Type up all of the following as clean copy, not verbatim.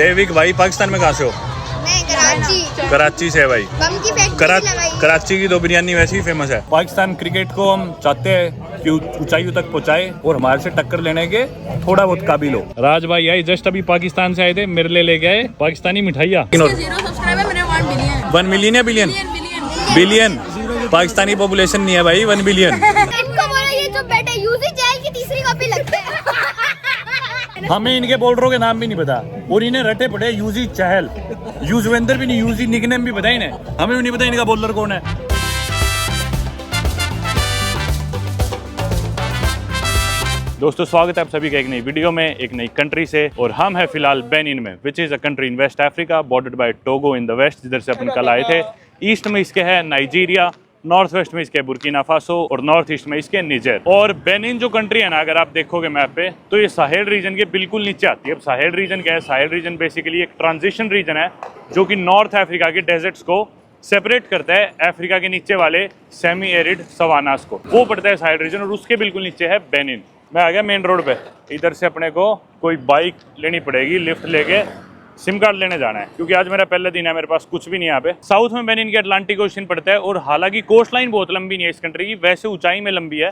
देविक भाई पाकिस्तान में कहाँ से हो? मैं कराची से है भाई। बम की फैक्ट्री लगाई। कराची की तो बिरयानी वैसे ही फेमस है। पाकिस्तान क्रिकेट को हम चाहते हैं कि ऊंचाइयों तक पहुंचाए और हमारे से टक्कर लेने के थोड़ा बहुत काबिल हो। राज भाई आई जस्ट अभी पाकिस्तान से आए थे, मेरे लिए लेके आए पाकिस्तानी मिठाइयाँ। 1 मिलियन या बिलियन? बिलियन। पाकिस्तानी पॉपुलेशन नहीं है भाई 1 बिलियन। इनको बोलो ये जो बैठे यूजी चैनल की तीसरी कॉपी लगते हैं। हमें इनके बॉलरों के नाम भी नहीं पता और इन्हें रटे पड़े यूजी चहल, यूजवेंद्र भी नहीं, यूजी निकनेम भी पता इन्हें, हमें भी नहीं पता इनका बॉलर कौन है। दोस्तों स्वागत है आप सभी का एक नई वीडियो में, एक नई कंट्री से। और हम हैं फिलहाल बेनिन में, which is a country in West Africa bordered by Togo in the west, जिधर से अपन कल आए थे। ईस्ट में इसके है नाइजीरिया, नॉर्थ वेस्ट में इसके बुर्किना फासो और नॉर्थ ईस्ट में इसके निजर। और बेनिन जो कंट्री है ना, अगर आप देखोगे मैप पे तो ये साहेल रीजन के बिल्कुल नीचे आती है। अब साहेल रीजन क्या है? साहेल रीजन बेसिकली एक ट्रांजिशन रीजन है जो कि नॉर्थ अफ्रीका के डेजर्ट्स को सेपरेट करता है अफ्रीका के नीचे वाले सेमी एरिड सवानास को, वो पड़ता है साहेल रीजन। और उसके बिल्कुल नीचे है बेनिन। मैं आ गया मेन रोड पे। इधर से अपने को कोई बाइक लेनी पड़ेगी, लिफ्ट लेके सिम कार्ड लेने जाना है, क्योंकि आज मेरा पहला दिन है, मेरे पास कुछ भी नहीं है यहाँ पे। साउथ में बेनिन के अटलांटिक ओशन पड़ता है और हालांकि कोस्ट लाइन बहुत लंबी नहीं है इस कंट्री की, वैसे ऊंचाई में लंबी है,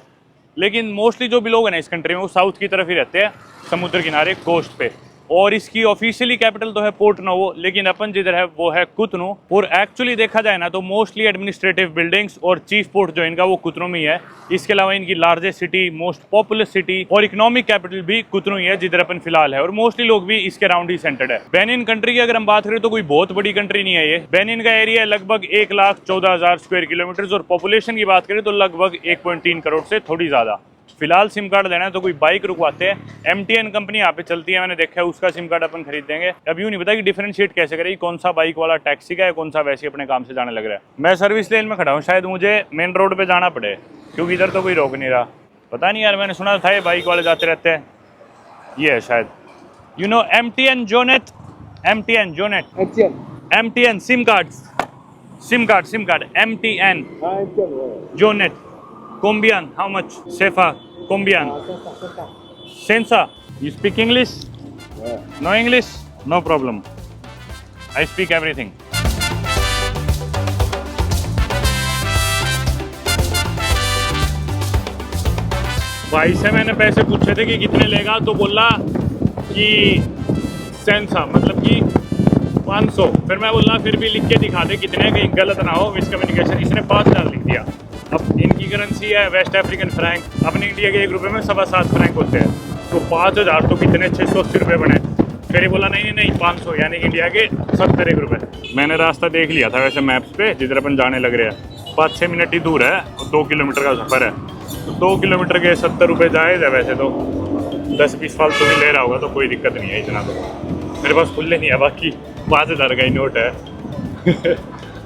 लेकिन मोस्टली जो भी लोग हैं ना इस कंट्री में वो साउथ की तरफ ही रहते हैं, समुद्र किनारे कोस्ट पे। और इसकी ऑफिशियली कैपिटल तो है पोर्ट नोवो, लेकिन अपन जिधर है वो है कुतनू। और एक्चुअली देखा जाए ना तो मोस्टली एडमिनिस्ट्रेटिव बिल्डिंग्स और चीफ पोर्ट जो इनका वो कुतनू में ही है। इसके अलावा इनकी largest city, most populous city और इकोनॉमिक कैपिटल भी कुतनू ही है, जिधर अपन फिलहाल है। और मोस्टली लोग भी इसके अराउंड ही सेंटर्ड है। बेनिन कंट्री की अगर हम बात करें तो कोई बहुत बड़ी कंट्री नहीं है ये। बेनिन का एरिया है लगभग 1,14,000 स्क्वायर किलोमीटर और पॉपुलेशन की बात करें तो लगभग 1.3 करोड़ से थोड़ी ज्यादा। फिलहाल सिम कार्ड लेना है तो कोई बाइक रुकवाते हैं। MTN कंपनी यहाँ पे चलती है, मैंने देखा है, उसका सिम कार्ड अपन खरीद देंगे। अब यूँ नहीं पता कि डिफरेंशिएट कैसे करें, कौन सा बाइक वाला टैक्सी का है, कौन सा वैसे अपने काम से जाने लग रहा है। मैं सर्विस लेन में खड़ा हूँ, शायद मुझे मेन रोड पे जाना पड़े क्योंकि इधर तो कोई रोक नहीं रहा। पता नहीं यार, मैंने सुना था ये बाइक वाले जाते रहते हैं, ये है शायद। You know MTN जोनेट, MTN SIM card MTN जोनेट Colombian, how much? Sefa, Colombian. Sensa, you speak English? Yeah. No English? No problem. I speak everything. भाई से मैंने पैसे पूछे थे कि कितने लेगा, तो बोला कि सेंसा मतलब कि 500। फिर मैं बोला फिर भी लिख के दिखा दे कितने, कहीं गलत ना हो मिसकम्युनिकेशन। इसने 5,000 लिख दिया। अब इनकी करेंसी है वेस्ट अफ्रीकन फ्रैंक, अपने इंडिया के 1 रुपये में 7.25 फ्रैंक होते हैं, तो 5,000 तो कितने 680 रुपये बने। फिर ये बोला नहीं 500 यानी इंडिया के 70 रुपये। मैंने रास्ता देख लिया था वैसे मैप्स पे, जिधर अपन जाने लग रहे हैं 5-6 मिनट ही दूर है, 2 किलोमीटर का सफ़र है, तो 2 किलोमीटर के 70 रुपये जायज़ है। वैसे तो 10-20 फालतू भी ले रहा होगा तो कोई दिक्कत नहीं है, इतना तो मेरे पास खुले नहीं है, बाकी 5,000 का ही नोट है।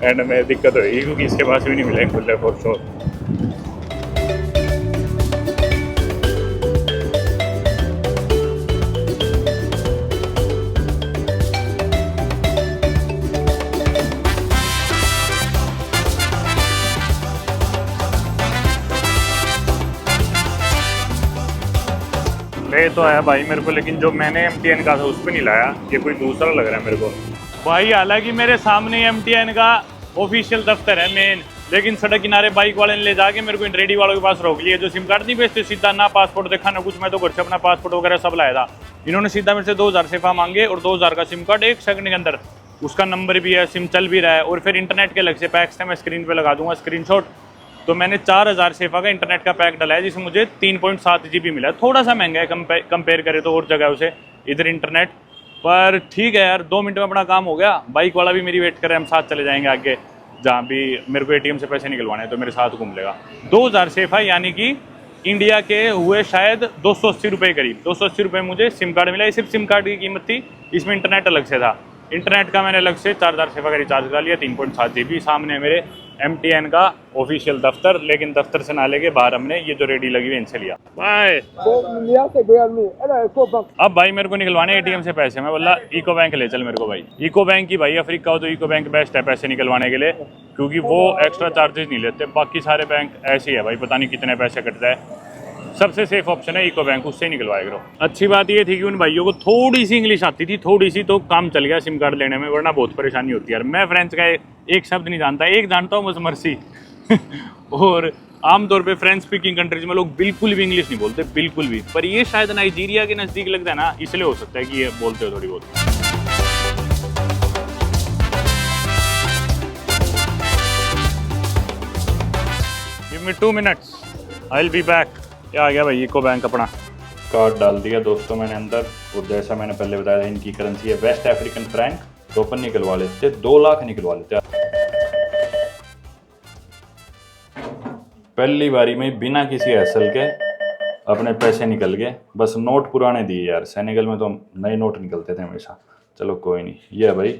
एंड में दिक्कत होगी क्योंकि इसके पास भी नहीं मिलेंगे खुले फॉर श्योर। ले तो आया भाई मेरे को, लेकिन जो मैंने MTN का था उस पर नहीं लाया, ये कोई दूसरा लग रहा है मेरे को भाई। हालांकि मेरे सामने MTN का ऑफिशियल दफ्तर है मेन, लेकिन सड़क किनारे बाइक वाले ने ले जाके मेरे को इन रेडी वालों के पास रोक लिया, जो सिम कार्ड नहीं बेचते सीधा, ना पासपोर्ट देखा ना कुछ। मैं तो घर से अपना पासपोर्ट वगैरह सब लाया था। इन्होंने सीधा मेरे से 2,000 सेफा मांगे और 2,000 का सिम कार्ड 1 सेकंड के अंदर, उसका नंबर भी है, सिम चल भी रहा है, और फिर इंटरनेट के अलग से पैक्स है, मैं स्क्रीन पर लगा दूंगा स्क्रीनशॉट। तो मैंने 4,000 सेफा का इंटरनेट का पैक डलाया, जिसमें मुझे 3.7 GB मिला। थोड़ा सा महंगा है कंपेयर करें तो और जगह से इधर इंटरनेट, पर ठीक है यार, 2 मिनट में अपना काम हो गया। बाइक वाला भी मेरी वेट करे, हम साथ चले जाएंगे आगे, जहाँ भी मेरे को ATM से पैसे निकलवाने हैं तो मेरे साथ घूम लेगा। 2,000 सेफा यानी कि इंडिया के हुए शायद 280 रुपये करीब। 280 रुपये मुझे सिम कार्ड मिला। ये सिर्फ सिम कार्ड की कीमत थी, इसमें इंटरनेट अलग से था। इंटरनेट का मैंने अलग से 4,000 सेफा का रिचार्ज करा लिया, 3.7 GB। सामने मेरे MTN का ऑफिशियल दफ्तर, लेकिन दफ्तर से ना लेके बाहर हमने ये जो रेडी लगी हुई इनसे लिया। बाय। अब भाई मेरे को निकलवाने ATM से पैसे, मैं बोला इको बैंक ले चल मेरे को भाई। इको बैंक की भाई, अफ्रीका हो तो इको बैंक बेस्ट है पैसे निकलवाने के लिए, क्योंकि वो एक्स्ट्रा चार्जेस नहीं लेते। बाकी सारे बैंक ऐसे ही है भाई, पता नहीं कितने पैसे कटता है। सबसे सेफ ऑप्शन है इको बैंक, उससे निकलवाया करो। अच्छी बात ये थी कि उन भाइयों को थोड़ी सी इंग्लिश आती थी, थोड़ी सी, तो काम चल गया सिम कार्ड लेने में, वरना बहुत परेशानी होती है यार। मैं फ्रेंच का एक शब्द नहीं जानता, एक जानता हूँ बस मर्सी और आमतौर पे फ्रेंच स्पीकिंग कंट्रीज में लोग बिल्कुल भी इंग्लिश नहीं बोलते, बिल्कुल भी। पर ये शायद नाइजीरिया के नज़दीक लगता है ना, इसलिए हो सकता है कि ये बोलते हो थोड़ी बहुत। Give me 2 minutes, I'll be back। क्या आ गया भाई, इको बैंक अपना कार्ड डाल दिया दोस्तों मैंने अंदर, और जैसा मैंने पहले बताया इनकी करेंसी है वेस्ट अफ्रीकन फ्रैंक। तो अपन निकलवा लेते, 2 लाख निकलवा लेते पहली बारी में बिना किसी हैसल के अपने पैसे निकल गए। बस नोट पुराने दिए यार, सेनेगल में तो नए नोट निकलते थे हमेशा। चलो कोई नहीं, ये है भाई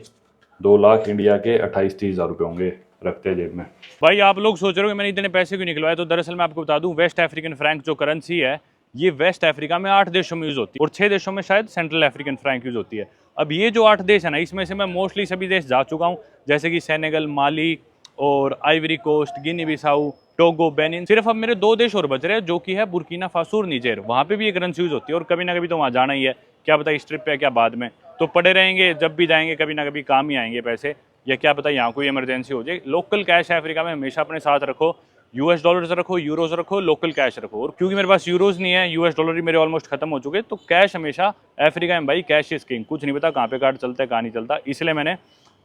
2 लाख इंडिया के 28-30 हज़ार रुपये होंगे, रखते हैं जेब में। भाई आप लोग सोच रहे हो कि मैंने इतने पैसे क्यों निकलवाए, तो दरअसल मैं आपको बता दूं, वेस्ट अफ्रीकन फ्रैंक जो करेंसी है ये वेस्ट अफ्रीका में 8 देशों में यूज़ होती है और 6 देशों में शायद सेंट्रल अफ्रीकन फ्रैंक यूज़ होती है। अब ये जो 8 देश है ना, इसमें से मैं मोस्टली सभी देश जा चुका हूँ, जैसे कि सेनेगल, माली और आइवरी कोस्ट, गिनी बिसाऊ, टोगो, बेनिन। सिर्फ अब मेरे 2 देश और बच रहे हैं, जो कि है बुर्किना फासो और निजेर। वहाँ पे भी ये करेंसी यूज़ होती है और कभी ना कभी तो वहाँ जाना ही है, क्या पता इस ट्रिप पे क्या बाद में, तो पड़े रहेंगे, जब भी जाएंगे कभी ना कभी काम ही आएंगे पैसे, या क्या पता यहाँ कोई इमरजेंसी हो जाए। लोकल कैश है अफ्रीका में, हमेशा अपने साथ रखो, US डॉलर्स रखो, यूरोज रखो, लोकल कैश रखो। और क्योंकि मेरे पास यूरोज नहीं है, US डॉलर ही मेरे ऑलमोस्ट खत्म हो चुके, तो कैश हमेशा अफ्रीका में भाई, कैश इज किंग। कुछ नहीं पता कहाँ पे कार्ड चलता है कहाँ नहीं चलता, इसलिए मैंने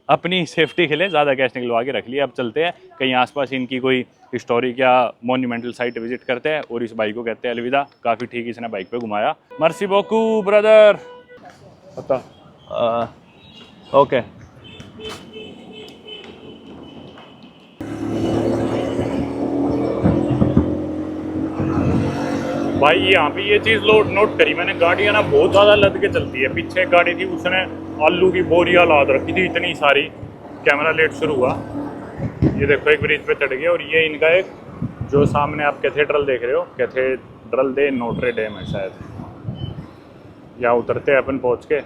अपनी सेफ्टी के लिए ज़्यादा कैश निकलवा के रख लिया। अब चलते हैं कहीं आसपास इनकी कोई हिस्टोरिक या मोन्यूमेंटल साइट विजिट करते हैं और इस बाइक को कहते हैं अलविदा। काफ़ी ठीक इसने बाइक पे घुमाया। Mercy बोकू brother. पता ओके। भाई यहाँ पे ये चीज़ नोट करी मैंने, गाड़ियाँ ना बहुत ज़्यादा लद के चलती है। पीछे एक गाड़ी थी, उसने आलू की बोरियाँ लाद रखी थी इतनी सारी। कैमरा लेट शुरू हुआ, ये देखो एक ब्रिज पे चढ़ गया। और ये इनका एक जो सामने आप कैथेड्रल देख रहे हो, कैथेड्रल दे नोट्रे डेम है शायद, यहाँ उतरते हैं अपन पहुँच के।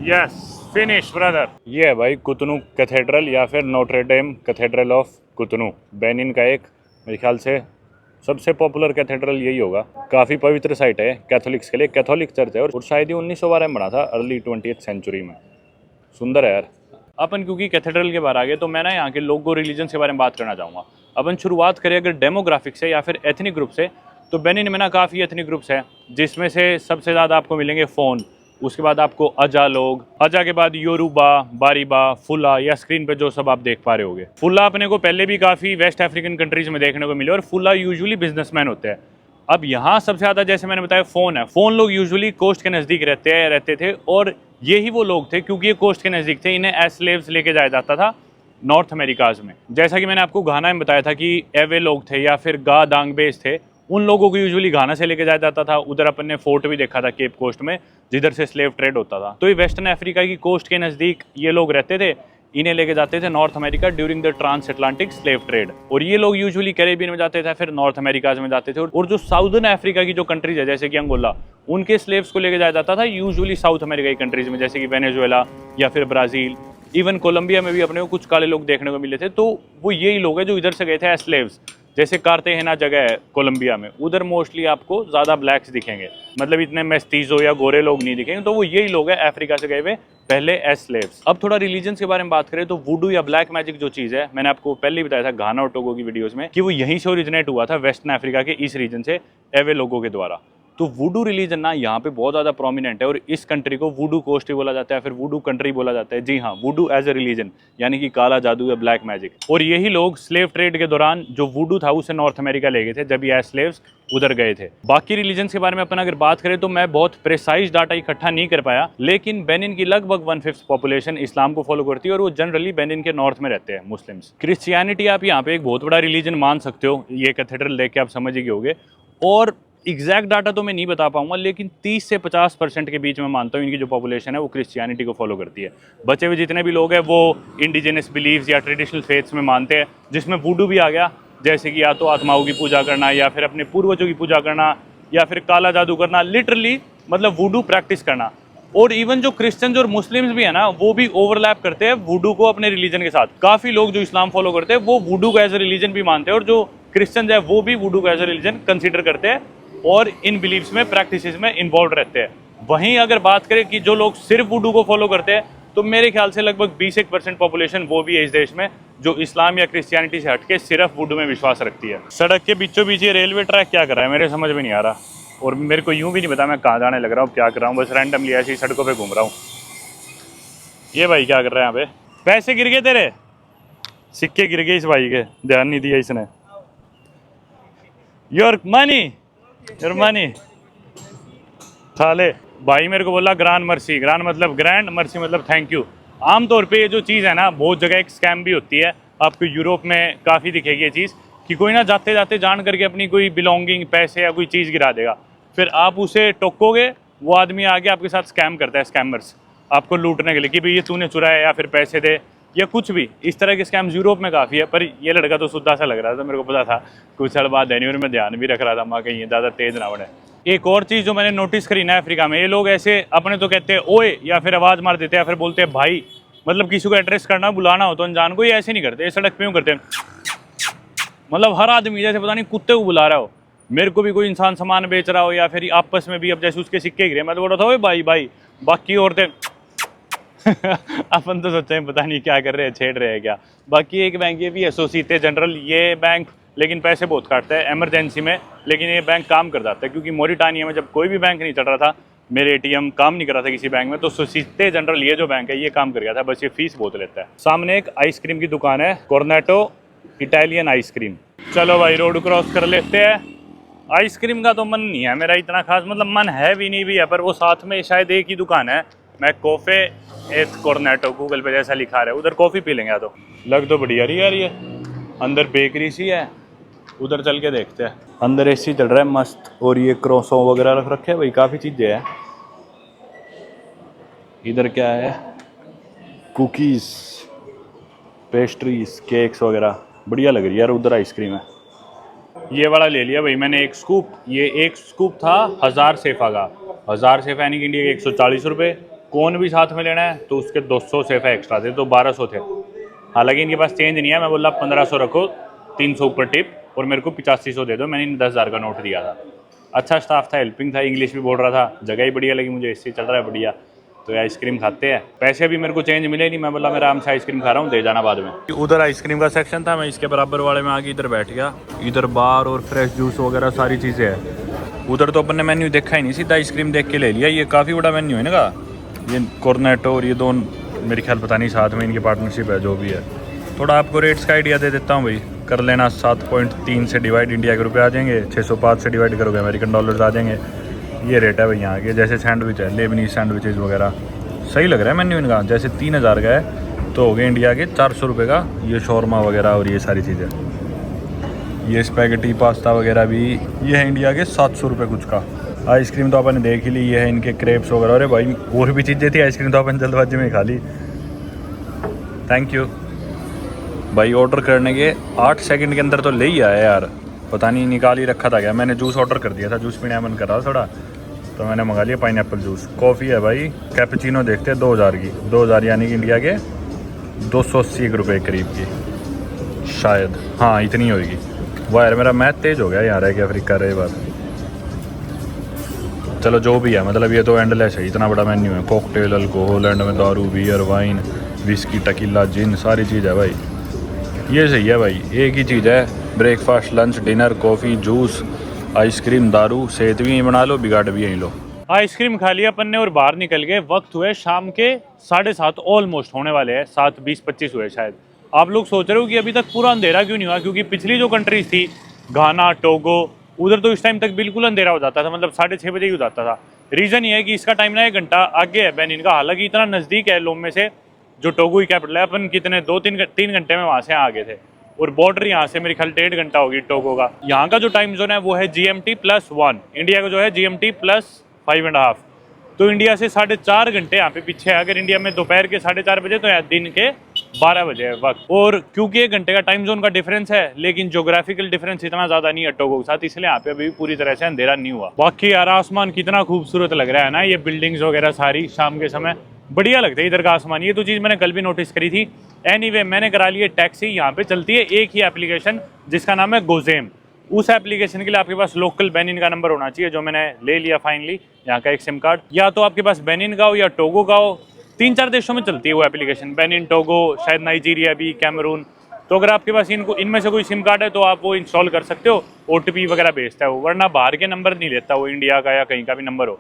Yes finish brother. ये है भाई कुतनू कैथेड्रल या फिर Notre Dame cathedral of Cotonou, Benin का एक मेरे ख्याल से सबसे पॉपुलर कैथेड्रल यही होगा। काफ़ी पवित्र साइट है कैथोलिक्स के लिए, कैथोलिक चर्च है और शायद ये 1912 में बना था, अर्ली 20th सेंचुरी में। सुंदर है यार। अपन क्योंकि कैथेड्रल के बाहर आ गए, तो मैं ना यहाँ के लोगों रिलीजन के बारे में बात करना चाहूँगा। अपन शुरुआत करें अगर डेमोग्राफिक से या फिर एथनिक ग्रुप से, तो बेनिन में ना काफ़ी एथनिक ग्रुप्स हैं, जिसमें से सबसे ज़्यादा आपको मिलेंगे फ़ोन, उसके बाद आपको अजा लोग, अजा के बाद योरूबा, बारीबा, फुला, या स्क्रीन पे जो सब आप देख पा रहे होगे। फुला अपने को पहले भी काफ़ी वेस्ट अफ्रीकन कंट्रीज में देखने को मिले और फुला यूजुअली बिजनेसमैन होते हैं। अब यहाँ सबसे ज़्यादा जैसे मैंने बताया फ़ोन है, फ़ोन लोग यूजुअली कोस्ट के नज़दीक रहते थे और यही वो लोग थे, क्योंकि ये कोस्ट के नज़दीक थे, इन्हें एज स्लेव्स लेके जाया जाता था नॉर्थ अमेरिकाज में। जैसा कि मैंने आपको घाना में बताया था कि एवे लोग थे या फिर गा दांगबेस थे, उन लोगों को यूजुअली घाना से लेके जाया जाता था। उधर अपन ने फोर्ट भी देखा था केप कोस्ट में, जिधर से स्लेव ट्रेड होता था। तो ये वेस्टर्न अफ्रीका की कोस्ट के नज़दीक ये लोग रहते थे, इन्हें लेके जाते थे North America during the trans Atlantic slave trade. और ये लोग यूजुअली कैरेबियन में जाते थे, फिर नॉर्थ अमेरिका में जाते थे। और जो साउदर्न अफ्रीका की जो कंट्रीज है जैसे कि अंगोला, उनके स्लेव्स को लेके जाया जाता था यूजुअली साउथ अमेरिका की कंट्रीज में, जैसे कि वेनेजुएला या फिर ब्राज़ील। इवन कोलंबिया में भी अपने को कुछ काले लोग देखने को मिले थे। तो वो यही लोग हैं जो इधर से गए थे एज स्लेव्स। जैसे कार्तेहेना जगह है कोलंबिया में, उधर मोस्टली आपको ज़्यादा ब्लैक्स दिखेंगे, मतलब इतने मेस्तीजो या गोरे लोग नहीं दिखेंगे। तो वो यही लोग हैं अफ्रीका से गए हुए पहले एज स्लेव्स। अब थोड़ा रिलीजन के बारे में बात करें तो वुडू या ब्लैक मैजिक जो चीज़ है, मैंने आपको पहले ही बताया था घाना और टोगो की वीडियोस में कि वो यहीं से ओरिजिनेट हुआ था, वेस्टर्न अफ्रीका के इस रीजन से एवे लोगों के द्वारा। तो वुडू रिलीजन ना यहाँ पे बहुत ज़्यादा प्रोमिनेंट है और इस कंट्री को वुडू कोस्ट भी बोला जाता है, फिर वुडू कंट्री बोला जाता है। जी हाँ, वुडू एज ए रिलीजन, यानी कि काला जादू या ब्लैक मैजिक। और यही लोग स्लेव ट्रेड के दौरान जो वुडू था उसे नॉर्थ अमेरिका ले गए थे, जब ये एज स्लेव्स उधर गए थे। बाकी रिलीजन के बारे में अपन अगर बात करें तो मैं बहुत प्रिसाइज डाटा इकट्ठा नहीं कर पाया, लेकिन बेनिन की लगभग 1/5 पॉपुलेशन इस्लाम को फॉलो करती है और वो जनरली बेनिन के नॉर्थ में रहते हैं मुस्लिम्स। क्रिश्चियनिटी आप यहाँ पे एक बहुत बड़ा रिलीजन मान सकते हो, ये कैथेड्रल देख के आप समझ ही गए होगे। और एग्जैक्ट डाटा तो मैं नहीं बता पाऊंगा, लेकिन 30 से 50% के बीच में मानता हूँ इनकी जो पॉपुलेशन है वो क्रिश्चियनिटी को फॉलो करती है। बचे हुए जितने भी लोग हैं वो इंडिजिनस बिलीव्स या ट्रेडिशनल फेथ्स में मानते हैं, जिसमें वुडू भी आ गया, जैसे कि या तो आत्माओं की पूजा करना या फिर अपने पूर्वजों की पूजा करना या फिर काला जादू करना, लिटरली मतलब वुडू प्रैक्टिस करना। और इवन जो क्रिश्चियंस और मुस्लिम्स भी है ना, वो भी ओवरलैप करते हैं वुडू को अपने रिलीजन के साथ। काफ़ी लोग जो इस्लाम फॉलो करते हैं वो वुडू को एज ए रिलीजन भी मानते हैं, और जो क्रिश्चियंस है वो भी वुडू को एज ए रिलीजन कंसिडर करते हैं। और इन बिलीव्स में, प्रैक्टिसेस में इन्वॉल्व रहते हैं। वहीं अगर बात करें कि जो लोग सिर्फ वुडू को फॉलो करते हैं, तो मेरे ख्याल से लगभग 20% पॉपुलेशन वो भी है इस देश में जो इस्लाम या क्रिश्चियनिटी से हटके सिर्फ वुडू में विश्वास रखती है। सड़क के बीचों बीच ये रेलवे ट्रैक क्या कर रहा है मेरे समझ में नहीं आ रहा, और मेरे को यूं भी नहीं पता मैं कहाँ जाने लग रहा हूँ, क्या कर रहा हूँ, बस रैंडमली ऐसे ही सड़कों पे घूम रहा हूँ। ये भाई क्या कर रहा है यहाँ पे? पैसे गिर गए तेरे, सिक्के गिर गए इस भाई के, ध्यान नहीं दिया इसने। योर मनी थाले भाई मेरे को बोला ग्रांड मर्सी, ग्रांड मतलब ग्रैंड, मर्सी मतलब थैंक यू। आमतौर पे ये जो चीज़ है ना, बहुत जगह एक स्कैम भी होती है, आपको यूरोप में काफ़ी दिखेगी ये चीज़, कि कोई ना जाते जाते जान करके अपनी कोई बिलोंगिंग, पैसे या कोई चीज़ गिरा देगा, फिर आप उसे टोकोगे, वो आदमी आके आपके साथ स्कैम करता है, स्कैमर्स आपको लूटने के लिए कि भाई ये तूने चुराया या फिर पैसे दे या कुछ भी। इस तरह के स्कैम्स यूरोप में काफ़ी है, पर ये लड़का तो सुद्धा सा लग रहा था, मेरे को पता था कुछ साल बाद है नहीं, और मैं ध्यान भी रख रहा था माँ कहीं ये ज़्यादा तेज़ ना बढ़े। एक और चीज़ जो मैंने नोटिस करी ना अफ्रीका में, ये लोग ऐसे अपने तो कहते हैं ओए, या फिर आवाज़ मार देते हैं, या फिर बोलते हैं भाई, मतलब किसी को एड्रेस करना, बुलाना हो तो अनजान को, ये ऐसे नहीं करते, ये सड़क पे यूँ करते हैं, मतलब हर आदमी जैसे पता नहीं कुत्ते को बुला रहा हो। मेरे को भी कोई इंसान सामान बेच रहा हो या फिर आपस में भी, अब जैसे उसके सिक्के गिरे, मैं तो बोल रहा था ओए भाई भाई, बाकी औरतें अपन तो सोचते हैं पता नहीं क्या कर रहे हैं, छेड़ रहे हैं क्या। बाकी एक बैंक ये भी है सोसाइटी जनरल, ये बैंक लेकिन पैसे बहुत काटता है इमरजेंसी में, लेकिन ये बैंक काम कर जाता है, क्योंकि मोरिटानिया में जब कोई भी बैंक नहीं चल रहा था, मेरे एटीएम काम नहीं कर रहा था किसी बैंक में, तो सोसाइटी जनरल ये जो बैंक है ये काम कर गया था, बस ये फीस बहुत लेता है। सामने एक आइसक्रीम की दुकान है, कॉर्नेटो इटालियन आइसक्रीम। चलो भाई रोड क्रॉस कर लेते हैं। आइसक्रीम का तो मन नहीं है मेरा इतना खास, मतलब मन है भी नहीं भी है, पर वो साथ में शायद एक ही दुकान है, मैं कॉफे एट कॉर्नेटो गूगल पे जैसा लिखा रहा है, उधर कॉफ़ी पी लेंगे। तो लग तो बढ़िया रही यार, ये अंदर बेकरी सी है, उधर चल के देखते हैं। अंदर एसी चल रहा है मस्त, और ये क्रोसो वगैरह रख रखे हैं भाई, काफ़ी चीज़ें हैं। इधर क्या है, कुकीज़, पेस्ट्रीज, केक्स वगैरह बढ़िया लग रही है यार। उधर आइसक्रीम है, ये वाला ले लिया भाई मैंने एक स्कूप। ये एक स्कूप था 1000 सेफा का, 1000 सेफा यानी कि इंडिया के 140 रुपये। कौन भी साथ में लेना है तो उसके 200 सेफा एक्स्ट्रा थे, तो 1200 थे। हालांकि इनके पास चेंज नहीं है, मैं बोला 1500 रखो, 300 ऊपर टिप, और मेरे को 8500 दे दो। मैंने इन्हें 10,000 का नोट दिया था। अच्छा स्टाफ था, हेल्पिंग था, इंग्लिश भी बोल रहा था, जगह ही बढ़िया लगी मुझे, इससे चल रहा है बढ़िया। तो ये आइसक्रीम खाते हैं, पैसे भी मेरे को चेंज मिले नहीं, मैं बोला मैं आराम से आइसक्रीम खा रहा हूँ, दे जाना बाद में। उधर आइसक्रीम का सेक्शन था, मैं इसके बराबर वाले में आके इधर बैठ गया। इधर बार और फ्रेश जूस वगैरह सारी चीज़ें हैं। उधर तो अपन ने मेन्यू देखा ही नहीं, सीधा आइसक्रीम देख के ले लिया। ये काफ़ी बड़ा मेन्यू है ना का, ये कॉर्नेटो और ये दोनों मेरे ख्याल पता नहीं साथ में इनकी पार्टनरशिप है जो भी है। थोड़ा आपको रेट्स का आइडिया दे देता हूँ भाई, कर लेना। 7.3 से डिवाइड इंडिया के रुपये आ जाएंगे, 605 से डिवाइड करोगे अमेरिकन डॉलर्स आ जाएंगे। ये रेट है भाई यहाँ के। जैसे सैंडविच है, लेबनीज सैंडविचेज़ वगैरह सही लग रहा है मेन्यू इनका। जैसे 3000 का है तो हो गए इंडिया के 400 रुपये का। ये शौरमा वगैरह और ये सारी चीज़ें, ये स्पैगेटी पास्ता वगैरह भी, ये है इंडिया के 700 रुपये कुछ का। आइसक्रीम तो अपन ने देख ही ली, ये है इनके क्रेप्स वगैरह। अरे भाई और भी चीज़ें थी, आइसक्रीम तो अपन जल्दबाजी में खा ली। थैंक यू भाई। ऑर्डर करने के 8 सेकंड के अंदर तो ले ही आया यार, पता नहीं निकाल ही रखा था क्या। मैंने जूस ऑर्डर कर दिया था, जूस पीने मन कर रहा था थोड़ा, तो मैंने मंगा लिया पाइनएप्पल जूस। कॉफ़ी है भाई, कैपेचिनो देखते हैं 2000 की, 2000 यानी कि इंडिया के 280 रुपये करीब की शायद, हाँ इतनी होगी। वाह यार मेरा मैथ तेज हो गया यहाँ रह के, अफ्रीका रही बात। चलो जो भी है, मतलब ये तो एंडलेस है, इतना बड़ा मेन्यू है। कॉकटेल, अल्कोहल, एंड में दारू, बियर, वाइन, विस्की, टकीला, जिन, सारी चीज़ है भाई। ये सही है भाई, एक ही चीज़ है, breakfast, lunch, dinner, coffee, juice, ice cream, दारू, सेहत भी यहीं बना लो, बिगाड़ भी यहीं लो। आइसक्रीम खा लिया अपन ने और बाहर निकल गए। वक्त हुए शाम के 7:30, ऑलमोस्ट होने वाले हैं 7:20-25 हुए शायद। आप लोग सोच रहे हो कि अभी तक पूरा अंधेरा क्यों नहीं हुआ, क्योंकि पिछली जो कंट्रीज थी, घाना, टोगो, उधर तो इस टाइम तक बिल्कुल अंधेरा हो जाता था, मतलब 6:30 बजे ही हो जाता था। रीज़न ये है कि इसका टाइम ना 1 घंटा आगे है बेनिन का, हालांकि इतना नज़दीक है लोम में से, जो टोगो की कैपिटल है। अपन कितने 2-3 घंटे में वहाँ से आ गए थे, और बॉर्डर यहाँ से मेरे ख्याल 1.5 घंटा होगी टोगो का। यहाँ का जो टाइम जोन है वो है GMT+1, इंडिया का जो है GMT+5.5। तो इंडिया से 4.5 घंटे यहाँ पे पीछे है। अगर इंडिया में दोपहर के 4:30 बजे, तो यहाँ दिन के 12 बजे है वक्त। और क्योंकि 1 घंटे का टाइम जोन का डिफरेंस है, लेकिन जोग्राफिकल डिफरेंस इतना ज़्यादा नहीं है टोगो के साथ, इसलिए यहाँ पे अभी पूरी तरह से अंधेरा नहीं हुआ। बाकी यार आसमान कितना खूबसूरत लग रहा है ना, ये बिल्डिंग्स वगैरह सारी शाम के समय बढ़िया लगता है इधर का आसमान। ये तो चीज़ मैंने कल भी नोटिस करी थी। एनीवे मैंने करा ली टैक्सी, यहाँ पे चलती है एक ही एप्लीकेशन जिसका नाम है गोजेम। उस एप्लीकेशन के लिए आपके पास लोकल बेनिन का नंबर होना चाहिए, जो मैंने ले लिया फाइनली, यहाँ का एक सिम कार्ड। या तो आपके पास बेनिन का हो या टोगो का हो, 3-4 देशों में चलती है वो एप्लीकेशन, बेनिन, टोगो, शायद नाइजीरिया भी, कैमरून। तो अगर आपके पास इनमें से कोई सिम कार्ड है तो आप वो इंस्टॉल कर सकते हो। OTP वगैरह भेजता है वो, वरना बाहर के नंबर नहीं लेता वो, इंडिया का या कहीं का भी नंबर हो।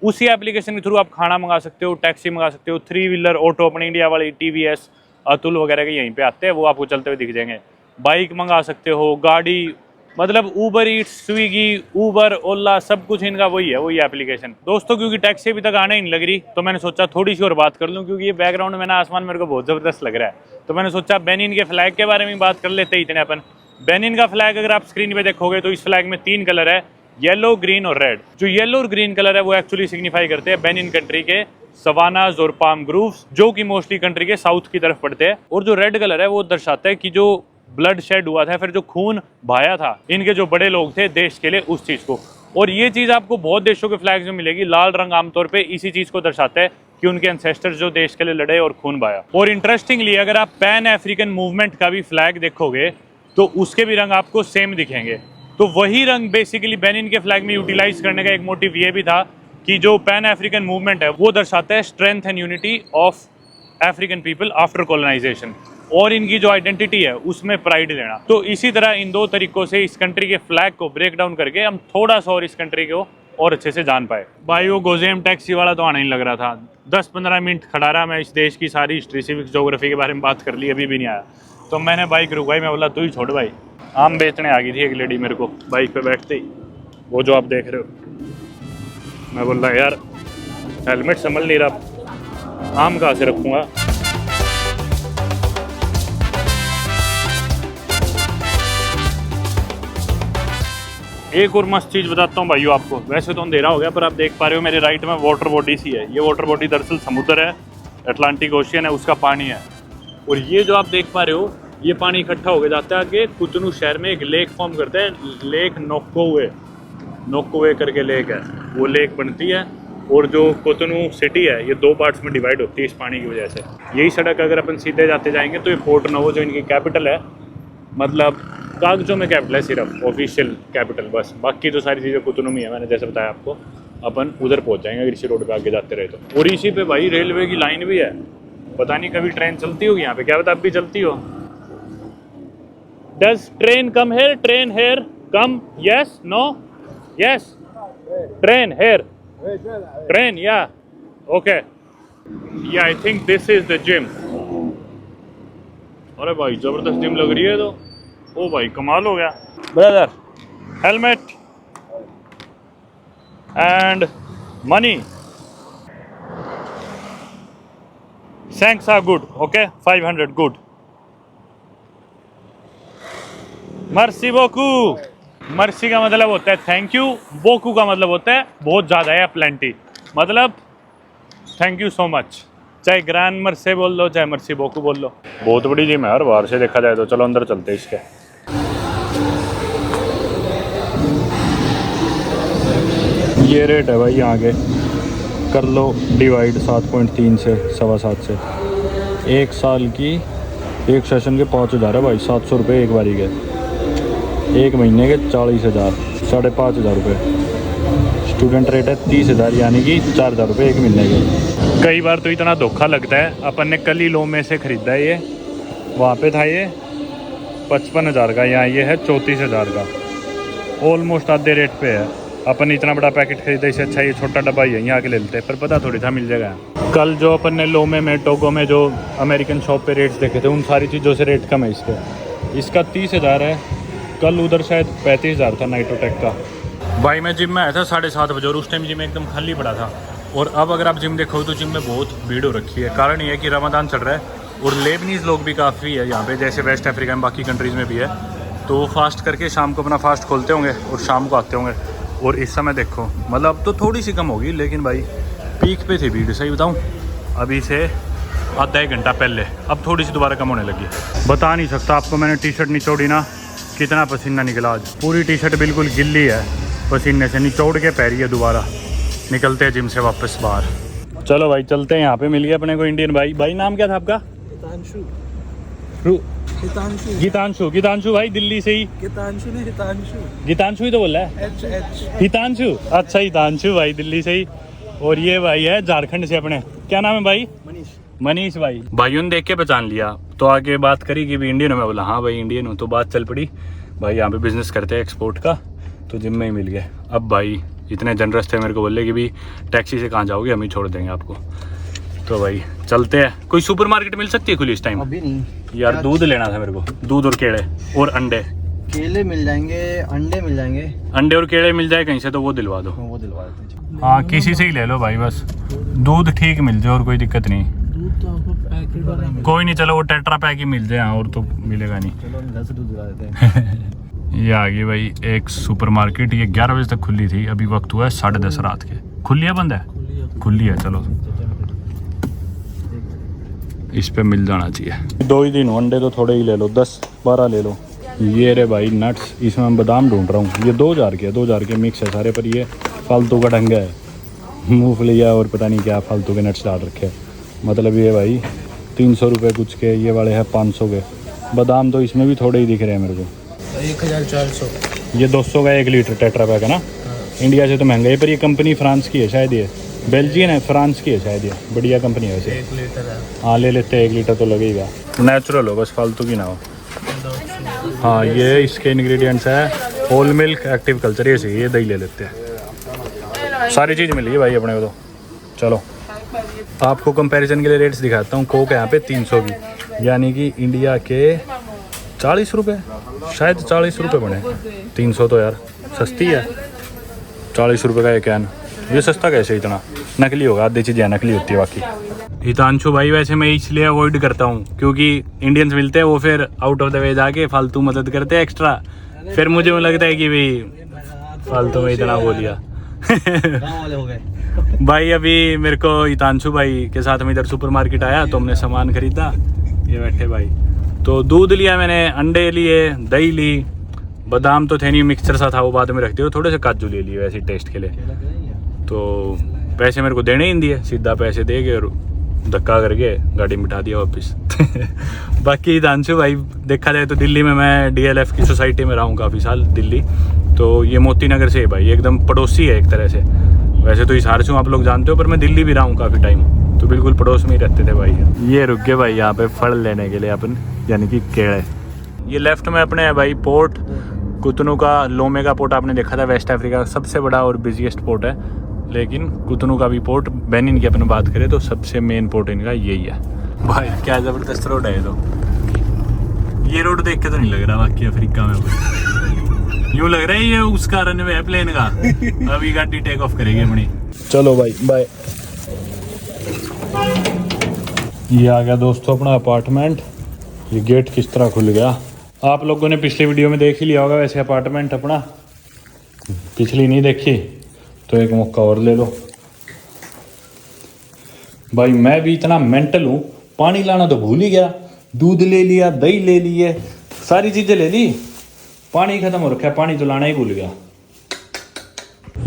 उसी एप्लीकेशन के थ्रू आप खाना मंगा सकते हो, टैक्सी मंगा सकते हो, 3 व्हीलर ऑटो अपनी इंडिया वाली TVS, अतुल वगैरह के यहीं पे आते हैं, वो आपको चलते हुए दिख जाएंगे। बाइक मंगा सकते हो, गाड़ी, मतलब ऊबर ईट्स, स्विगी, ऊबर, ओला, सब कुछ इनका वही है, वही एप्लीकेशन। दोस्तों क्योंकि टैक्सी अभी तक आने ही नहीं लग रही, तो मैंने सोचा थोड़ी सी और बात कर लूँ, क्योंकि ये बैकग्राउंड में ना आसमान मेरे को बहुत ज़बरदस्त लग रहा है। तो मैंने सोचा बेनिन के फ्लैग के बारे में बात कर लेते ही इतने अपन। बेनिन का फ्लैग अगर आप स्क्रीन पे देखोगे तो इस फ्लैग में 3 कलर है, येलो, ग्रीन और रेड। जो येलो और ग्रीन कलर है वो एक्चुअली सिग्निफाई करते हैं बेनिन कंट्री के सवानाज और पाम ग्रूव्स, जो कि मोस्टली कंट्री के साउथ की तरफ पड़ते हैं। और जो रेड कलर है वो दर्शाता है कि जो ब्लड शेड हुआ था, फिर जो खून बहाया था इनके जो बड़े लोग थे देश के लिए, उस चीज़ को। और ये चीज़ आपको बहुत देशों के फ्लैग्स में मिलेगी। लाल रंग आमतौर पे इसी चीज़ को दर्शाता है कि उनके एंसेस्टर्स जो देश के लिए लड़े और खून बहाया। और इंटरेस्टिंगली अगर आप पैन अफ्रीकन मूवमेंट का भी फ्लैग देखोगे तो उसके भी रंग आपको सेम दिखेंगे। तो वही रंग बेसिकली बेनिन के फ्लैग में यूटिलाइज करने का एक मोटिव ये भी था कि जो पैन अफ्रीकन मूवमेंट है वो दर्शाता है strength and unity of African people after colonization, और इनकी जो आइडेंटिटी है उसमें प्राइड लेना। तो इसी तरह इन 2 तरीकों से इस कंट्री के फ्लैग को ब्रेक डाउन करके हम थोड़ा सा और इस कंट्री को और अच्छे से जान पाए। भाई वो गोजेम टैक्सी वाला तो आना ही लग रहा था, 10-15 मिनट खड़ा रहा, मैं इस देश की सारी हिस्ट्री, सिविक्स, ज्योग्राफी के बारे में बात कर ली, अभी भी नहीं आया। तो मैंने बाइक रुकवाई, मैं बोला तू ही छोड़ भाई। आम बेचने आ गई थी एक लेडी मेरे को बाइक पे बैठते ही, वो जो आप देख रहे हो। मैं बोल रहा यार हेलमेट संभल नहीं रहा, आम कहाँ से रखूँगा। एक और मस्त चीज़ बताता हूँ भाइयों आपको, वैसे तो अंधेरा हो गया पर आप देख पा रहे हो मेरे राइट में वाटर बॉडी सी है। ये वाटर बॉडी दरअसल समुद्र है, अटलांटिक ओशियन है, उसका पानी है। और ये जो आप देख पा रहे हो ये पानी इकट्ठा होकर जाता है आगे कुतनू शहर में, एक लेक फॉर्म करता है, लेक नोकोवे करके लेक है, वो लेक बनती है। और जो कोतनू सिटी है ये 2 पार्ट्स में डिवाइड होती है इस पानी की वजह से। यही सड़क अगर अपन सीधे जाते जाएंगे तो ये पोर्ट नोवो जो इनकी कैपिटल है, मतलब कागजों में कैपिटल है सिर्फ, ऑफिशियल कैपिटल बस, बाकी तो सारी चीज़ें कोतनू में है। मैंने जैसे बताया आपको, अपन उधर पहुंच जाएंगे अगर इसी रोड पे आगे जाते रहे तो। और इसी पे भाई रेलवे की लाइन भी है, पता नहीं कभी ट्रेन चलती होगी यहाँ पे, क्या पता अब भी चलती हो। Does train come here, train here come, yes, no, yes, train here, train, yeah, okay, yeah I think this is the gym. अरे भाई जबरदस्त जिम लग रही है तो, ओ भाई कमाल हो गया। Brother helmet and money, thanks are good, okay, 500 good, मर्सी बोकू। मर्सी का मतलब होता है थैंक यू, बोकू का मतलब होता है बहुत ज़्यादा है, प्लेंटी, मतलब थैंक यू सो मच। चाहे ग्रैंड मर्सी बोल लो चाहे मर्सी बोकू बोल लो। बहुत बड़ी जिम है यार बाहर से देखा जाए तो। चलो अंदर चलते हैं इसके। ये रेट है भाई यहाँ के, कर लो डिवाइड 7.3 से 7.25 से। 1 साल की, 1 सेशन के 5,000 है भाई, 700 रुपये एक बारी के, 1 महीने के 40,000, 5,500 रुपये। स्टूडेंट रेट है 30,000, यानी कि 4,000 रुपये एक महीने के। कई बार तो इतना धोखा लगता है, अपन ने कल ही लो में से ख़रीदा है ये, वहाँ पे था ये 55,000 का, यहाँ ये है 34,000 का, ऑलमोस्ट आधे रेट पे है। अपन ने इतना बड़ा पैकेट खरीदा, इससे अच्छा ये छोटा डब्बा ही है, यहाँ के ले लेते हैं, पर पता थोड़ी था मिल जाएगा। कल जो अपन ने लोमे में टोगो में जो अमेरिकन शॉप पे रेट्स देखे थे, उन सारी चीज़ों से रेट कम है इसके। इसका 30,000 है, कल उधर शायद 35,000 था नाइट्रोटेक का। भाई मैं जिम में आया था 7:30 बजे और उस टाइम जिम एकदम खाली पड़ा था। और अब अगर आप जिम देखो तो जिम में बहुत भीड़ हो रखी है। कारण ये है कि रमज़ान चल रहा है और लेबनीज़ लोग भी काफ़ी है यहाँ पे, जैसे वेस्ट अफ्रीका में बाकी कंट्रीज़ में भी है। तो वो फास्ट करके शाम को अपना फास्ट खोलते होंगे और शाम को आते होंगे। और इस समय देखो, मतलब अब तो थोड़ी सी कम होगी, लेकिन भाई पीक पे थी भीड़, सही बताऊँ, अभी से आधा 1 घंटा पहले। अब थोड़ी सी दोबारा कम होने लगी। बता नहीं सकता आपको, मैंने टी शर्ट निचोड़ी ना, कितना पसीना निकला आज। पूरी टी शर्ट बिल्कुल गिल्ली है पसीने से, निचोड़ के पहरी है। दोबारा निकलते हैं जिम से वापस बाहर। चलो भाई चलते हैं, यहाँ पे मिल गया अपने को इंडियन भाई। भाई नाम क्या था आपका? हितांशु गीतांशु गीतांशु भाई दिल्ली से ही। हितांशु ने हितांशु गीतांशु ही तो बोल रहा है। एच हितांशु, अच्छा हितांशु भाई दिल्ली से ही। और ये भाई है झारखंड से अपने, क्या नाम है भाई? मनीष। मनीष भाई। भाइयों ने देख के पहचान लिया तो आगे बात करी कि भी इंडियन हो। मैं बोला हाँ भाई इंडियन हूँ। तो बात चल पड़ी। भाई यहाँ पे बिजनेस करते हैं एक्सपोर्ट का, तो जिम में ही मिल गए। अब भाई इतने जनरस थे, मेरे को बोले कि भी टैक्सी से कहाँ जाओगे, हम ही छोड़ देंगे आपको। तो भाई चलते हैं। कोई सुपरमार्केट मिल सकती है खुली इस टाइम? अभी नहीं यार दूध लेना था मेरे को, दूध और केले और अंडे। केले मिल जाएंगे, अंडे मिल जाएंगे। अंडे और केले मिल जाए कहीं से तो वो दिलवा दो। वो दिलवा देते हैं। हाँ किसी से ही ले लो भाई, बस दूध ठीक मिल जाए और कोई दिक्कत नहीं। दूध तो आपको पैकेट वाला ही कोई नहीं, चलो वो टेट्रा पैक ही मिल जाए। हाँ और तो मिलेगा नहीं। चलो हम घर से दूध दिला देते हैं। ये आ गई भाई एक सुपरमार्केट। ये 11 बजे तक खुली थी, अभी वक्त हुआ है 10:30 रात के। खुली है बंद है? खुली है। चलो इस पे मिल जाना चाहिए। 2 ही दिन हो, अंडे तो थोड़े ही ले लो, 10-12 ले लो। ये रे भाई नट्स, इसमें मैं बादाम ढूंढ रहा हूँ। ये 2000 के 2000 के मिक्स है सारे, पर ये फालतू का ढंग है। मूंगफली और पता नहीं क्या फालतू के नट्स डाल रखे हैं। मतलब ये भाई 300 रुपये कुछ के, ये वाले हैं 500 के। बादाम तो इसमें भी थोड़े ही दिख रहे हैं मेरे को। 1400। ये 200 का 1 लीटर टेट्रा पैक है ना। इंडिया से तो महंगा है, पर ये कंपनी फ्रांस की है शायद। ये बेल्जियन है, फ्रांस की है शायद। ये बढ़िया कंपनी है वैसे। 1 लीटर है। हाँ ले लेते हैं, 1 लीटर तो लगेगा। नेचुरल हो बस, फालतू की ना हो। हाँ ये इसके इंग्रेडिएंट्स है होल मिल्क, एक्टिव कल्चर। ये सही, ये दही ले लेते हैं। सारी चीज़ मिली है भाई अपने को तो। चलो आपको कंपैरिजन के लिए रेट्स दिखाता हूँ। कोक यहाँ पे 300 की, यानी कि इंडिया के 40 रुपये, शायद 40 रुपये बने। 300 तो यार सस्ती है। 40 रुपये का ये कैन, ये सस्ता कैसे इतना? नकली होगा, आधी चीज़ें नकली होती है बाकी। हितांशु भाई वैसे मैं इसलिए अवॉइड करता हूँ क्योंकि इंडियंस मिलते हैं वो फिर आउट ऑफ द वे जाके फालतू मदद करते हैं एक्स्ट्रा। फिर मुझे लगता है कि भाई फालतू में इतना हो लिया। गाँव वाले हो गए। भाई अभी मेरे को हितांशु भाई के साथ में इधर सुपरमार्केट आया तो हमने सामान खरीदा। ये बैठे भाई, तो दूध लिया मैंने, अंडे लिए, दही ली, बादाम तो थे नहीं, मिक्सचर सा था वो बाद में रख दिया। थोड़े से काजू ले लिए वैसे टेस्ट के लिए। तो पैसे मेरे को देने ही नहीं दिए, सीधा पैसे दे के और धक्का करके गाड़ी में बिठा दिया वापस। बाकी हितांशु भाई देखा जाए तो दिल्ली में मैं DLF की सोसाइटी में रहा हूँ काफ़ी साल दिल्ली। तो ये मोती नगर से है भाई, एकदम पड़ोसी है एक तरह से। वैसे तो हिसार से आप लोग जानते हो, पर मैं दिल्ली भी रहा हूँ काफ़ी टाइम, तो बिल्कुल पड़ोस में ही रहते थे भाई। ये रुक गए भाई यहाँ पे फल लेने के लिए अपन, यानी कि केले। ये लेफ्ट में अपने है भाई पोर्ट कुतनू का। लोमे का पोर्ट आपने देखा था, वेस्ट अफ्रीका का सबसे बड़ा और बिजिएस्ट पोर्ट है। लेकिन कुतनू का भी पोर्ट, बेनिन की अपन बात करें तो सबसे मेन पोर्ट इनका यही है भाई। क्या ज़बरदस्त रोड है। तो ये रोड देख के तो नहीं लग रहा बाकी अफ्रीका में यूँ लग रहा है ये उसका रनवे है प्लेन का। अभी गाड़ी टेक ऑफ करेगी अपनी। चलो भाई बाय। ये आ गया दोस्तों अपना अपार्टमेंट। ये गेट किस तरह खुल गया। आप लोगों ने पिछली वीडियो में देख ही लिया होगा वैसे अपार्टमेंट अपना। पिछली नहीं देखी तो एक मौका और ले लो भाई। मैं भी इतना मेंटल हूँ, पानी लाना तो भूल ही गया। दूध ले लिया, दही ले लिए, सारी चीज़ें ले ली, पानी खत्म हो रखा है, पानी तो लाना ही भूल गया।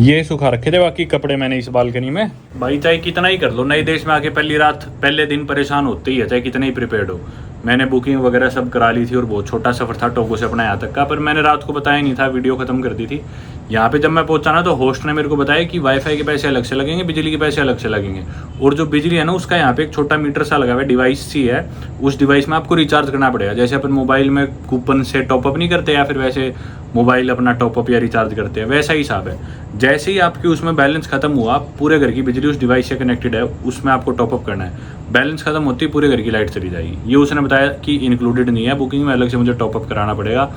ये सुखा रखे थे बाकी कपड़े मैंने इस बालकनी में। भाई चाहे कितना ही कर लो, नए देश में आके पहली रात पहले दिन परेशान होते ही है, चाहे कितने ही प्रिपेयर्ड हो। मैंने बुकिंग वगैरह सब करा ली थी और बहुत छोटा सफ़र था टोगो से अपना यहाँ तक का, पर मैंने रात को बताया नहीं था, वीडियो ख़त्म कर दी थी। यहाँ पे जब मैं पहुँचा ना तो होस्ट ने मेरे को बताया कि वाईफाई के पैसे अलग से लगेंगे, बिजली के पैसे अलग से लगेंगे। और जो बिजली है ना उसका यहाँ पे एक छोटा मीटर सा लगा हुआ है, डिवाइस सी है। उस डिवाइस में आपको रिचार्ज करना पड़ेगा। जैसे अपन मोबाइल में कूपन से टॉपअप नहीं करते या फिर वैसे मोबाइल अपना टॉपअप या रिचार्ज करते हैं, वैसा ही हिसाब है। जैसे ही आपकी उसमें बैलेंस खत्म हुआ, पूरे घर की बिजली उस डिवाइस से कनेक्टेड है, उसमें आपको टॉपअप करना है। बैलेंस खत्म होती पूरे घर की लाइट चली जाएगी। ये उसने बताया कि इंक्लूडेड नहीं है बुकिंग में, अलग से मुझे टॉपअप कराना पड़ेगा।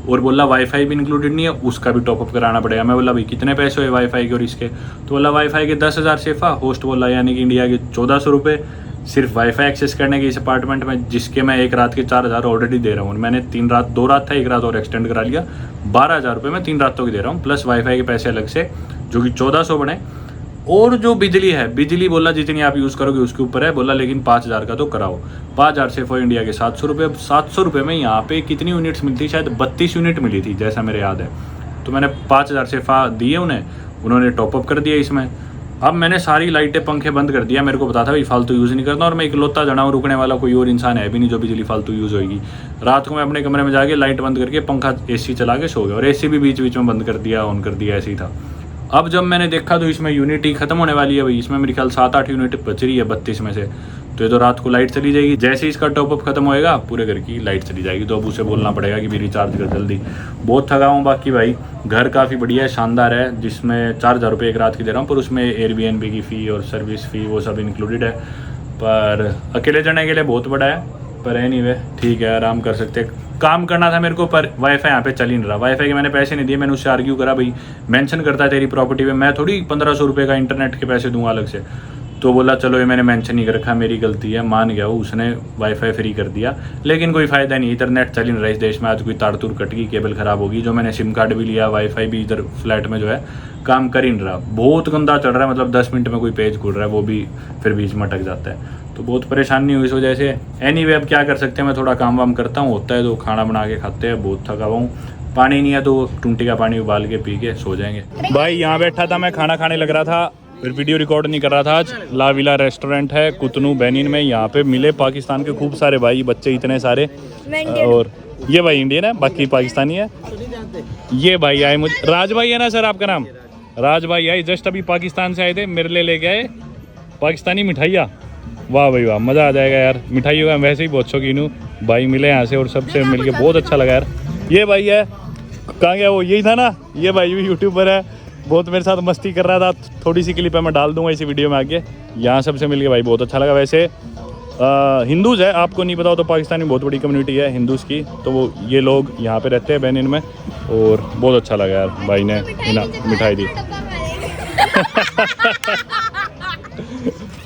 और बोला वाईफाई भी इंक्लूडेड नहीं है, उसका भी टॉपअप कराना पड़ेगा। मैं बोला भाई कितने पैसे हुए वाईफाई के और इसके? तो बोला वाईफाई के 10,000 सेफा। होस्ट बोला यानी कि इंडिया के 1400 रुपये सिर्फ वाईफाई एक्सेस करने के इस अपार्टमेंट में, जिसके मैं एक रात के 4,000 ऑलरेडी दे रहा हूँ। मैंने 2 रात था, एक रात और एक्सटेंड करा लिया। 12,000 रुपये मैं 3 रातों की दे रहा हूँ, प्लस वाईफाई के पैसे अलग से जो कि 1400 बने। और जो बिजली है, बिजली बोला जितनी आप यूज़ करोगे उसके ऊपर है। बोला लेकिन 5,000 का तो कराओ। 5,000 से फॉर इंडिया के 700 रुपये। 700 रुपये में यहाँ पे कितनी यूनिट्स मिलती, शायद 32 यूनिट मिली थी जैसा मेरे याद है। तो मैंने 5,000 से दिए उन्हें, उन्होंने टॉपअप कर दिया इसमें। अब मैंने सारी लाइटें पंखे बंद कर दिया, मेरे को पता था भाई फालतू यूज़ नहीं करना, और मैं इकलौता जना हूँ, रुकने वाला कोई और इंसान है भी नहीं जो बिजली फालतू यूज़ होगी। रात को मैं अपने कमरे में जाके लाइट बंद करके पंखा AC चला के सो गया, और AC भी बीच बीच में बंद कर दिया, ऑन कर दिया, ऐसे ही था। अब जब मैंने देखा तो इसमें यूनिट ही खत्म होने वाली है भाई, इसमें मेरे ख्याल 7-8 यूनिट बच रही है 32 में से, तो ये तो रात को लाइट चली जाएगी। जैसे ही इसका टॉपअप खत्म होएगा पूरे घर की लाइट चली जाएगी, तो अब उसे बोलना पड़ेगा कि भी रिचार्ज कर जल्दी। बहुत थका हूँ, बाकी भाई घर काफ़ी बढ़िया है, शानदार है, जिसमें 4000 रुपये एक रात की दे रहा हूँ, पर उसमें Airbnb की फ़ी और सर्विस फ़ी वो सब इंक्लूडेड है, पर अकेले जाने के लिए बहुत बड़ा है, पर एनीवे ठीक है, आराम कर सकते हैं। काम करना था मेरे को, पर वाईफाई यहाँ पे चल ही नहीं रहा, वाईफाई के मैंने पैसे नहीं दिए, मैंने उससे आर्ग्यू करा, भाई मेंशन करता है तेरी प्रॉपर्टी पे, मैं थोड़ी 1500 रुपये का इंटरनेट के पैसे दूंगा अलग से, तो बोला चलो ये मैंने मेंशन नहीं कर रखा, मेरी गलती है, मान गया वो, उसने वाईफाई फ्री कर दिया, लेकिन कोई फ़ायदा नहीं, इंटरनेट चल ही नहीं रहा इस देश में। आज कोई तार तूर कट गई, केबल ख़राब होगी, जो मैंने सिम कार्ड भी लिया, वाईफाई भी इधर फ्लैट में जो है काम कर ही नहीं रहा, बहुत गंदा चल रहा है, मतलब 10 मिनट में कोई पेज खुल रहा है, वो भी फिर बीच में अटक जाता है, तो बहुत परेशानी हुई इस वजह से। एनीवे अब क्या कर सकते हैं, मैं थोड़ा काम वाम करता हूँ, होता है तो खाना बना के खाते हैं, बहुत थका हुआ हूँ। पानी नहीं है तो टूंटी का पानी उबाल के पी के सो जाएंगे। भाई यहाँ बैठा था मैं, खाना खाने लग रहा था, फिर वीडियो रिकॉर्ड नहीं कर रहा था। आज ला विला रेस्टोरेंट है कुतनू बेनिन में, यहाँ पे मिले पाकिस्तान के खूब सारे भाई बच्चे, इतने सारे, और ये भाई इंडियन है, बाकी पाकिस्तानी है। ये भाई आए, मुझे राज भाई है ना सर आपका नाम? राज भाई आए, जस्ट अभी पाकिस्तान से आए थे, मेरे लिए लेके आए पाकिस्तानी मिठाइयाँ। वाह भाई वाह, मज़ा आ जाएगा यार, मिठाइयों का वैसे ही बहुत शौकीन हूँ। भाई मिले यहाँ से और सबसे मिलके बहुत अच्छा लगा यार। ये भाई है, कहाँ गया वो, यही था ना, ये भाई भी यूट्यूबर है, बहुत मेरे साथ मस्ती कर रहा था, थोड़ी सी क्लिप है मैं डाल दूंगा इसी वीडियो में आगे। यहाँ सबसे मिलके भाई बहुत अच्छा लगा। वैसे हिंदूज़ है, आपको नहीं पता हो तो पाकिस्तान में बहुत बड़ी कम्युनिटी है हिंदूज़ की, तो वो ये लोग यहाँ पे रहते हैं बेनिन में, और बहुत अच्छा लगा यार, भाई ने मिठाई दी।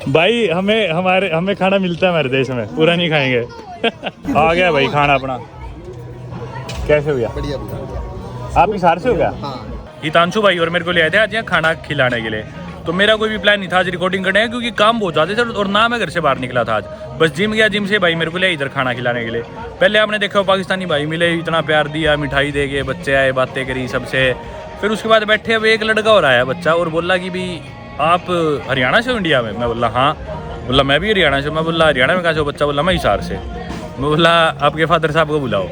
भाई हमें खाना मिलता है हमारे देश में, पूरा नहीं खाएंगे। आ गया भाई खाना अपना, कैसे हो गया? आप हिसार से हो गया? हितांशु भाई और मेरे को ले आए थे आज यहाँ खाना खिलाने के लिए, तो मेरा कोई भी प्लान नहीं था आज रिकॉर्डिंग करने का, क्योंकि काम बहुत ज़्यादा था और ना मैं घर से बाहर निकला था आज, बस जिम गया, जिम से भाई मेरे को ले इधर खाना खिलाने के लिए। पहले आपने देखा पाकिस्तानी भाई मिले, इतना प्यार दिया, मिठाई दे के, बच्चे आए, बातें करी सबसे, फिर उसके बाद बैठे अब एक लड़का और आया बच्चा, और बोला कि भी आप हरियाणा से हो इंडिया में? मैं बोला हाँ, बोला मैं भी हरियाणा से। मैं बोला हरियाणा में कहाँ से हो? बच्चा बोला मैं हिसार से। मैं बोला आपके फादर साहब को बुलाओ,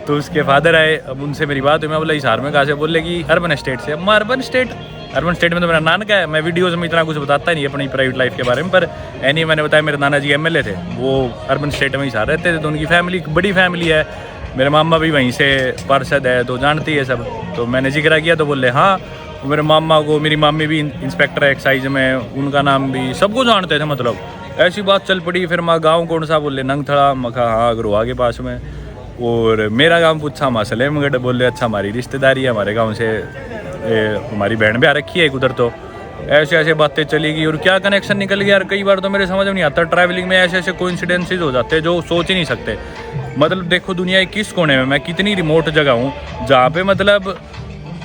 तो उसके फादर आए, अब उनसे मेरी बात हुई, मैं बोला हिसार में कहाँ से? बोले कि अर्बन स्टेट से। मैं अर्बन स्टेट में तो मेरा नाना का है, मैं वीडियोज़ में इतना कुछ बताता नहीं अपनी प्राइवेट लाइफ के बारे में, पर एनी मैंने बताया मेरे नाना जी MLA थे, वो अर्बन स्टेट में हिसार रहते थे, तो उनकी फैमिली बड़ी फैमिली है, मेरे मामा भी वहीं से पार्षद है, तो जानती है सब, तो मैंने जिक्र किया तो बोले हाँ। मेरे मामा को, मेरी मामी भी इंस्पेक्टर है एक्साइज में, उनका नाम भी सबको जानते थे, मतलब ऐसी बात चल पड़ी। फिर मैं गाँव कौन सा? बोले नंगथड़ा। मैं कहा हाँ अग्रोहा के पास में। और मेरा गांव पूछा, मैं सलेमगढ़। बोले अच्छा हमारी रिश्तेदारी है, हमारे गांव से हमारी बहन भी आ रखी है एक उधर। तो ऐसे ऐसे बातें चली गई और क्या कनेक्शन निकल गया यार, कई बार तो मेरे समझ में नहीं आता। ट्रैवलिंग में ऐसे ऐसे कोइंसिडेंसेस हो जाते हैं जो सोच ही नहीं सकते। मतलब देखो दुनिया के किस कोने में, मैं कितनी रिमोट जगह हूँ जहाँ पे मतलब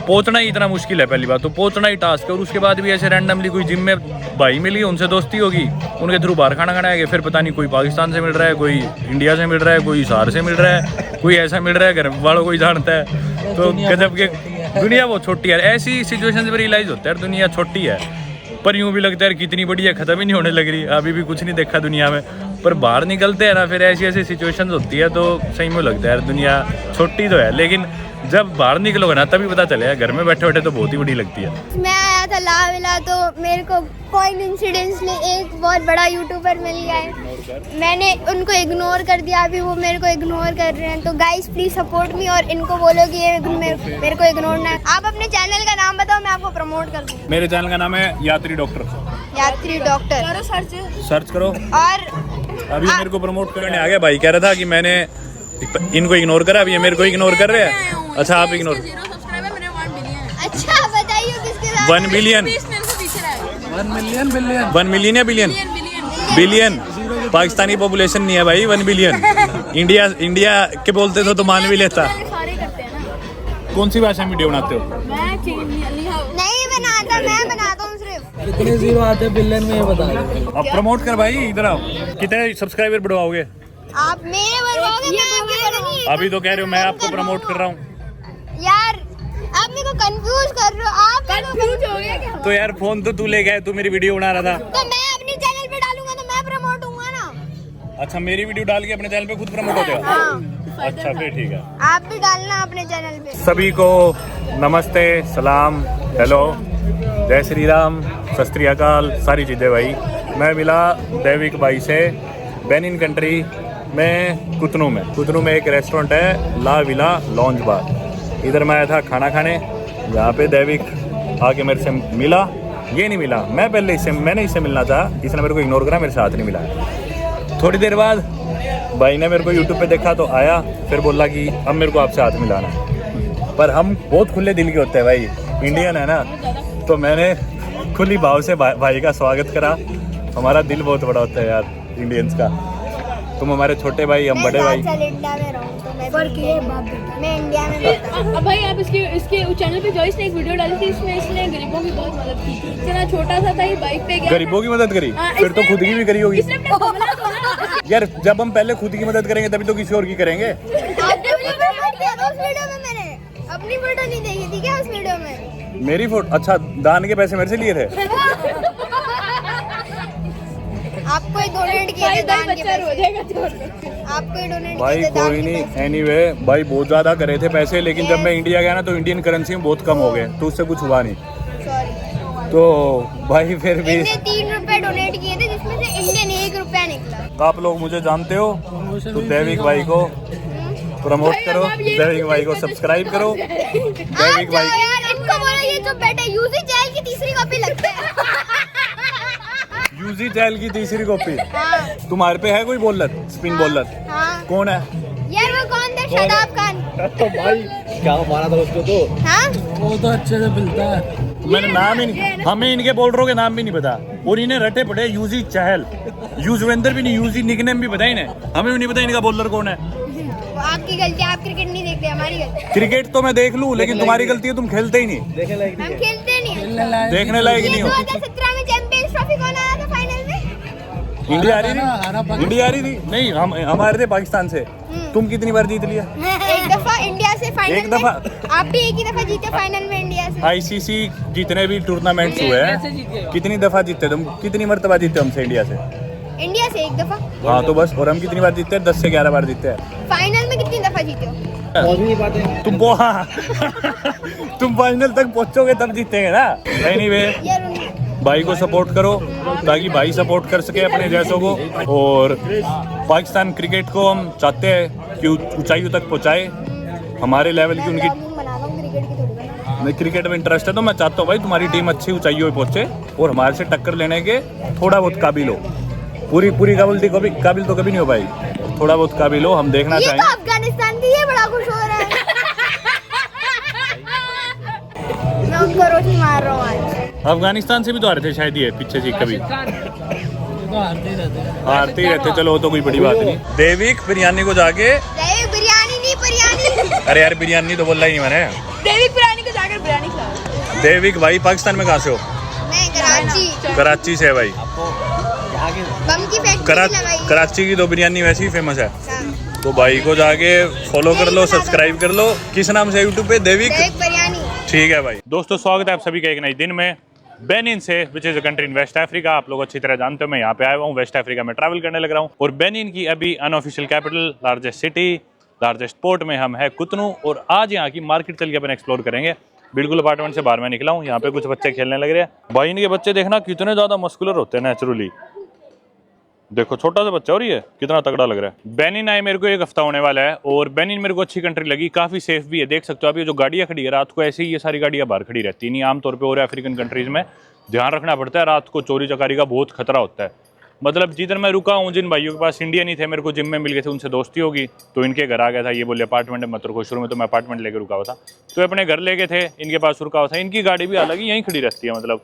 पहुँचना ही इतना मुश्किल है। पहली बात तो पहुँचना ही टास्क है, और उसके बाद भी ऐसे रैंडमली कोई जिम में भाई मिल गई, उनसे दोस्ती होगी, उनके थ्रू बाहर खाना खाना है, फिर पता नहीं कोई पाकिस्तान से मिल रहा है, कोई इंडिया से मिल रहा है, कोई हिसार से मिल रहा है, कोई ऐसा मिल रहा है घर वालों को ही जानता है। तो गजब के दुनिया बहुत छोटी है। ऐसी सिचुएशन से रियलाइज होता है यार दुनिया छोटी है, पर यूँ भी लगता है यार कितनी बड़ी है, ख़त्म ही नहीं होने लग रही। अभी भी कुछ नहीं देखा दुनिया में, पर बाहर निकलते हैं ना फिर ऐसी ऐसी सिचुएशंस होती है तो सही में लगता है यार दुनिया छोटी तो है, लेकिन जब बाहर निकलोगे ना तभी पता चलेगा। घर में बैठे बैठे तो बहुत ही बड़ी लगती है। मैं आया था लाविला, तो मेरे को कोइंसिडेंटली एक बहुत बड़ा यूट्यूबर मिल गया है। मैंने उनको इग्नोर कर दिया, अभी वो मेरे को इग्नोर कर रहे हैं। तो गाइस प्लीज सपोर्ट मी और इनको बोलो कि ये मेरे को इग्नोर ना। आप अपने चैनल का नाम बताओ, मैं आपको प्रमोट कर दूँ। मेरे चैनल का नाम है यात्री डॉक्टर। यात्री डॉक्टर करो, सर्च करो। और अभी मेरे को प्रमोट करने आ गया भाई, कह रहा था कि मैंने इनको इग्नोर करा, अभी ये मेरे को इग्नोर कर रहे हैं। अच्छा आप इग्नोर। अच्छा बताइए किसके साथ? 1 बिलियन 1 मिलियन या बिलियन पाकिस्तानी पॉपुलेशन नहीं है भाई 1 बिलियन। इंडिया के बोलते तो मान भी लेता। कौन सी भाषा में वीडियो बनाते हो? नहीं बनाता, मैं बनाता हूँ सिर्फ। कितने जीरो आते हैं बिलियन में ये बता दो। अब प्रमोट कर भाई, इधर आओ। कितने सब्सक्राइबर बढ़वाओगे? आप मेरे बनवाओगे, मैं आपके बनवाऊंगी। अभी तो कह रहे हो मैं आपको प्रमोट कर रहा हूँ यार आप मेरे को को कंफ्यूज कर रहे हो आप। कंफ्यूज हो गया क्या? तो यार फोन तो तू ले गया, तू मेरी वीडियो बना रहा था। तो मैं अपने चैनल पे डालूंगा तो मैं प्रमोट होऊंगा ना। अच्छा, मेरी वीडियो डाल के अपने चैनल पे खुद प्रमोट हो जाएगा। हाँ, अच्छा फिर ठीक है। आप भी डालना अपने चैनल पे। सभी को नमस्ते, सलाम, हेलो, जय श्री राम, सत श्री अकाल, सारी चीज़ें भाई। मैं मिला देविक भाई से बेनिन कंट्री में कुतनू में एक रेस्टोरेंट है, ला विला लॉन्ज बार। इधर मैं आया था खाना खाने। यहाँ पे देविक आके मेरे से मिला, ये नहीं मिला, मैंने इससे मिलना था, इसने मेरे को इग्नोर करा, मेरे साथ नहीं मिला। थोड़ी देर बाद भाई ने मेरे को यूट्यूब पे देखा तो आया, फिर बोला कि अब मेरे को आपसे हाथ मिलाना। पर हम बहुत खुले दिल के होते हैं भाई, इंडियन है ना, तो मैंने खुली भाव से भाई का स्वागत करा। हमारा दिल बहुत बड़ा होता है यार इंडियंस का। तुम हमारे छोटे भाई, हम बड़े भाई। मैं इंडिया में रहूं तो मैं इंडिया में रहता हूं। अब भाई आप इसके चैनल पे जॉइस ने एक वीडियो डाली थी, इसमें इसने गरीबों की बहुत मदद की थी। इतना छोटा सा था, ये बाइक पे गया, गरीबों की मदद करी, फिर तो खुद की भी करी होगी इसने अपने कमला को ना यार। जब हम पहले खुद की मदद करेंगे तभी तो किसी और की करेंगे। आपने भी प्रमोट किया था उस वीडियो में। मैंने अपनी फोटो नहीं देखी थी क्या उस वीडियो में? मेरी फोटो? अच्छा, दान के पैसे मेरे से लिए थे। आपको ही डोनेट किए थे दान के बच्चा रो पैसे। जाएगा छोड़। आपको ही डोनेट भाई किए थे दान कोई के नहीं, पैसे। एनीवे भाई बहुत ज्यादा करे थे पैसे, लेकिन जब मैं इंडिया गया ना तो इंडियन करेंसी में बहुत कम हो गए, तो उससे कुछ हुआ नहीं। सॉरी। तो भाई फिर भी इसने 3 रुपए डोनेट किए थे, जिसमें से इंडियन 1 रुपया निकला। आप लोग मुझे जानते हो, तो देविक भाई को प्रमोट करो, देविक भाई को सब्सक्राइब करो। आप देविक जाओ भाई यार, इनको बोलो ये जो बैठे यूजी चैनल की तीसरी कॉपी लगते हैं। यूजी चैनल की तीसरी कॉपी। हाँ तुम्हारे पे है कोई बॉलर, स्पिन बॉलर? हाँ कौन है? यार वो कौन था? शादाब खान। तो भाई क्या मारा था उसको तो? हाँ वो तो अच्छे से मिलता है। मैंने नाम ही नहीं, हमें इनके बॉलरों के नाम भी नहीं पता, और इन्हें रटे पड़े यूजी चहल, यूजवेंद्र भी नहीं, यूजी निकनेम भी पता इन्हें, हमें भी नहीं पता इनका बॉलर कौन है। वो आपकी गलती, आप क्रिकेट नहीं देखते, हमारी गलती। क्रिकेट तो मैं देख लूं, लेकिन तुम्हारी गलती है, तुम खेलते ही नहीं, देखे लायक हम खेलते नहीं हैं। देखने लायक ये नहीं हो। 2017 में चैंपियंस ट्रॉफी कौन आया था फाइनल में? इंडिया आ रही थी, इंडिया आ रही थी, नहीं हम हमारे थे पाकिस्तान से। तुम कितनी बार जीत लिया? एक दफा इंडिया से फाइनल एक दफा? में। आप भी एक ही दफा जीते फाइनल में इंडिया से। आईसीसी जितने भी टूर्नामेंट्स हुए हैं, कितनी दफा जीते तुम? कितनी मरतबा जीते हमसे इंडिया से? इंडिया से एक दफा। हाँ तो बस, और हम कितनी बार जीते हैं? 10 से 11 बार जीते हैं। फाइनल में कितनी दफा जीते हो? पहुंच नहीं पाते। तुमको हाँ तुम फाइनल तक पहुंचोगे तब जीतेंगे ना। एनीवे यार भाई को सपोर्ट करो, ताकि भाई सपोर्ट कर सके अपने जैसों को, और पाकिस्तान क्रिकेट को हम चाहते हैं कि ऊंचाइयों तक पहुंचाए, हमारे लेवल की उनकी। बना रहा हूँ क्रिकेट की थोड़ी। मैं क्रिकेट में इंटरेस्ट है, तो मैं चाहता हूँ भाई तुम्हारी टीम अच्छी ऊंचाइयों पे पहुंचे, और हमारे से टक्कर लेने के थोड़ा बहुत काबिल हो। पूरी काबिल तो कभी नहीं हो भाई, थोड़ा बहुत काबिल हो, हम देखना ये तो चाहेंगे। अफगानिस्तान की, ये बड़ा खुश हो रहा है। मैं उनको रोटी मार रहा हूँ आज। अफगानिस्तान से भी तो हारे थे शायद ये पीछे जी, कभी तो हारते ही रहते हैं। हारते ही रहते। चलो वो तो कोई बड़ी बात नहीं। देविक बिरयानी को जाके, बिरयानी नहीं बिरयानी। अरे यार बिरयानी तो बोला ही नहीं मैंने। देविक बिरयानी को जाकर बिरयानी खिलाओ। देविक भाई पाकिस्तान में कहाँ से हो? मैं कराची। कराची से है भाई। यहाँ के बम की फैक्ट्री लगाई। कराची की तो बिरयानी वैसे ही फेमस है। हाँ। तो भाई को जाके फॉलो कर लो, सब्सक्राइब कर लो। किस नाम से यूट्यूब पे? देविक। बिरयानी। ठीक है भाई। दोस्तों स्वागत है आप सभी का एक नई दिन में। बेनिन से, which is a country in West Africa. आप लोग अच्छी तरह जानते हो मैं यहाँ पे आया हुआ हूँ, वेस्ट अफ्रीका में ट्रैवल करने लग रहा हूँ। और बेनिन की अभी unofficial capital, largest city, largest port में हम है कुतनू, और आज यहाँ की मार्केट चल के अपन एक्सप्लोर करेंगे। बिल्कुल अपार्टमेंट से बाहर मैं निकला हूँ, यहाँ पे कुछ बच्चे खेलने लग रहे हैं। भाई इनके बच्चे देखना कितने ज़्यादा मस्कुलर होते हैं नेचुरली। देखो छोटा सा बच्चा, और ये कितना तगड़ा लग रहा है। बेनिन आए मेरे को 1 हफ्ता होने वाला है, और बेनिन मेरे को अच्छी कंट्री लगी, काफ़ी सेफ भी है। देख सकते हो आप, ये जो गाड़ियाँ खड़ी है रात को, ऐसे ही ये सारी गाड़ियाँ बाहर खड़ी रहती है। नहीं आमतौर पे और अफ्रीकन कंट्रीज़ में ध्यान रखना पड़ता है, रात को चोरी चकारी का बहुत खतरा होता है। मतलब जिधर मैं रुका हूँ, जिन भाइयों के पास इंडियन ही थे, मेरे को जिम में मिल गए थे, उनसे दोस्ती होगी तो इनके घर आ गया था। ये बोले अपार्टमेंट में मत रुको। शुरू में तो मैं अपार्टमेंट लेकर रुका हुआ था, तो अपने घर लेके थे, इनके पास रुका हुआ था। इनकी गाड़ी भी हालांकि यहीं खड़ी रहती है, मतलब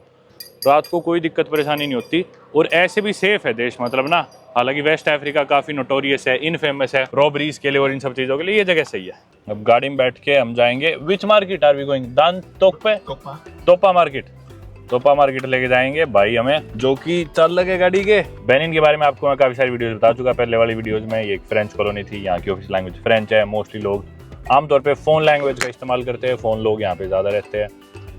रात को कोई दिक्कत परेशानी नहीं होती, और ऐसे भी सेफ है देश, मतलब ना। हालांकि वेस्ट अफ्रीका काफ़ी नोटोरियस है, इनफेमस है रॉबरीज के लिए और इन सब चीज़ों के लिए, ये जगह सही है। अब गाड़ी में बैठ के हम जाएंगे। विच मार्केट आर वी गोइंग? दान तोक पे? तोपा मार्केट। तोपा मार्केट लेके जाएंगे भाई हमें, जो कि चल लगे गाड़ी के। बेनिन के बारे में आपको मैं काफ़ी सारी वीडियोस बता चुका पहले वाली वीडियोस में। ये एक फ्रेंच कॉलोनी थी, यहाँ की ऑफिशियल लैंग्वेज फ्रेंच है, मोस्टली लोग आमतौर पे फ़ोन लैंग्वेज का इस्तेमाल करते हैं, फ़ोन लोग यहाँ पे ज़्यादा रहते हैं,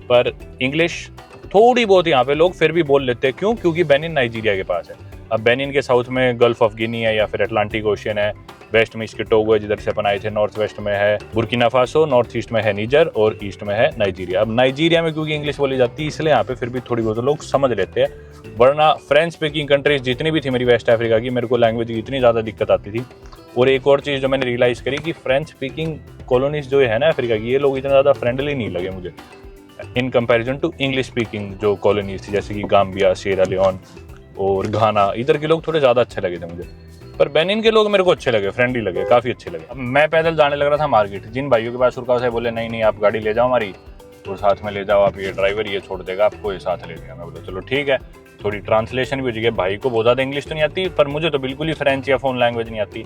पर इंग्लिश थोड़ी बहुत यहाँ पे लोग फिर भी बोल लेते हैं। क्यों? क्योंकि बेनिन नाइजीरिया के पास है। अब बेनिन के साउथ में गल्फ ऑफ गिनी है या फिर अटलांटिक ओशियन है, वेस्ट में इसके टोगो है जिधर से अपन आए थे, नॉर्थ वेस्ट में है बुर्किना फासो, नॉर्थ ईस्ट में है नीजर और ईस्ट में है नाइजीरिया। अब नाइजीरिया में क्योंकि इंग्लिश बोली जाती है इसलिए यहाँ पे फिर भी थोड़ी बहुत लोग समझ लेते हैं, वरना फ्रेंच स्पीकिंग कंट्रीज जितनी भी थी मेरी वेस्ट अफ्रीका की, मेरे को लैंग्वेज की इतनी ज़्यादा दिक्कत आती थी। और एक और चीज़ जो मैंने रियलाइज़ करी कि फ्रेंच स्पीकिंग कॉलोनीज जो है ना अफ्रीका की, ये लोग इतना ज़्यादा फ्रेंडली नहीं लगे मुझे in comparison to English speaking जो कॉलोनीज थी, जैसे कि गाम्बिया, सिएरा लियोन और घाना। इधर के लोग थोड़े ज़्यादा अच्छे लगे थे मुझे, पर बेनिन के लोग मेरे को अच्छे लगे, फ्रेंडली लगे, काफ़ी अच्छे लगे। अब मैं पैदल जाने लग रहा था मार्केट, जिन भाइयों के पास रुका से बोले नहीं नहीं आप गाड़ी ले जाओ हमारी और साथ में ले जाओ, आप ये ड्राइवर ये छोड़ देगा आपको, ये साथ ले लेगा। मैं बोला चलो ठीक है, थोड़ी ट्रांसलेशन भी हो जाएगी। भाई को बहुत ज़्यादा इंग्लिश तो नहीं आती, पर मुझे तो बिल्कुल ही फ्रेंच या फ़ोन लैंग्वेज नहीं आती।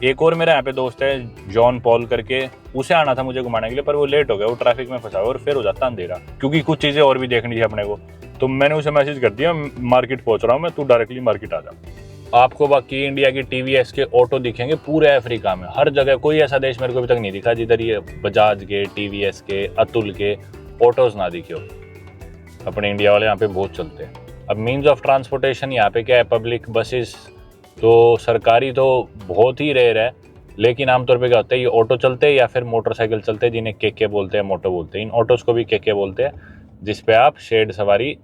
एक और मेरा यहाँ पे दोस्त है जॉन पॉल करके, उसे आना था मुझे घुमाने के लिए, पर वो लेट हो गया, वो ट्रैफिक में फंसा और फिर हो जाता अंधेरा, क्योंकि कुछ चीज़ें और भी देखनी थी अपने को। तो मैंने उसे मैसेज कर दिया मार्केट पहुँच रहा हूँ मैं, तू डायरेक्टली मार्केट आ जा। आपको बाकी इंडिया की टीवीएस के ऑटो दिखेंगे पूरे अफ्रीका में, हर जगह। कोई ऐसा देश मेरे को अभी तक नहीं दिखा जिधर ये बजाज के, टीवीएस के, अतुल के ऑटोज ना दिखे हो। अपने इंडिया वाले यहाँ पे बहुत चलते हैं। अब मीन्स ऑफ ट्रांसपोर्टेशन यहाँ पे क्या है, पब्लिक बसेस तो सरकारी तो बहुत ही रेयर है, लेकिन आमतौर पे क्या होता है, ये ऑटो चलते हैं या फिर मोटरसाइकिल चलते हैं, जिन्हें केके बोलते हैं, मोटो बोलते हैं। इन ऑटोज़ को भी केके बोलते हैं, जिस पे आप शेड सवारी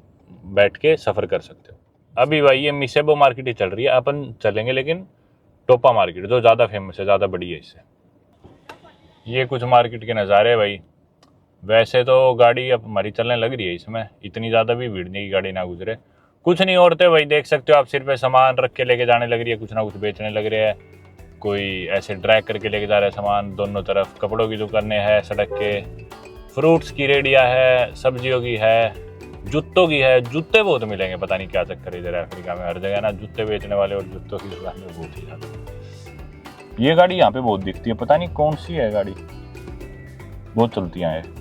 बैठ के सफ़र कर सकते हो। अभी भाई ये मिसेबो मार्केट ही चल रही है, अपन चलेंगे लेकिन टोपा मार्केट जो ज़्यादा फेमस है, ज़्यादा बड़ी है इससे। ये कुछ मार्केट के नज़ारे भाई। वैसे तो गाड़ी अब हमारी चलने लग रही है इसमें, इतनी ज़्यादा भी भीड़ नहीं की गाड़ी ना गुजरे। कुछ नहीं, औरतें भाई देख सकते हो आप, सिर पे सामान रख के लेके जाने लग रही है, कुछ ना कुछ बेचने लग रहे हैं। कोई ऐसे ड्रैग करके लेके जा रहा है सामान, दोनों तरफ कपड़ों की दुकानें हैं सड़क के, फ्रूट्स की रेडिया है, सब्जियों की है, जूतों की है। जूते बहुत मिलेंगे, पता नहीं क्या चक्कर इधर अफ्रीका में, हर जगह ना जूते बेचने वाले और जूतों की दुकानें बहुत ही ज़्यादा। ये गाड़ी यहाँ पे बहुत दिखती है, पता नहीं कौन सी है गाड़ी, बहुत चलती है।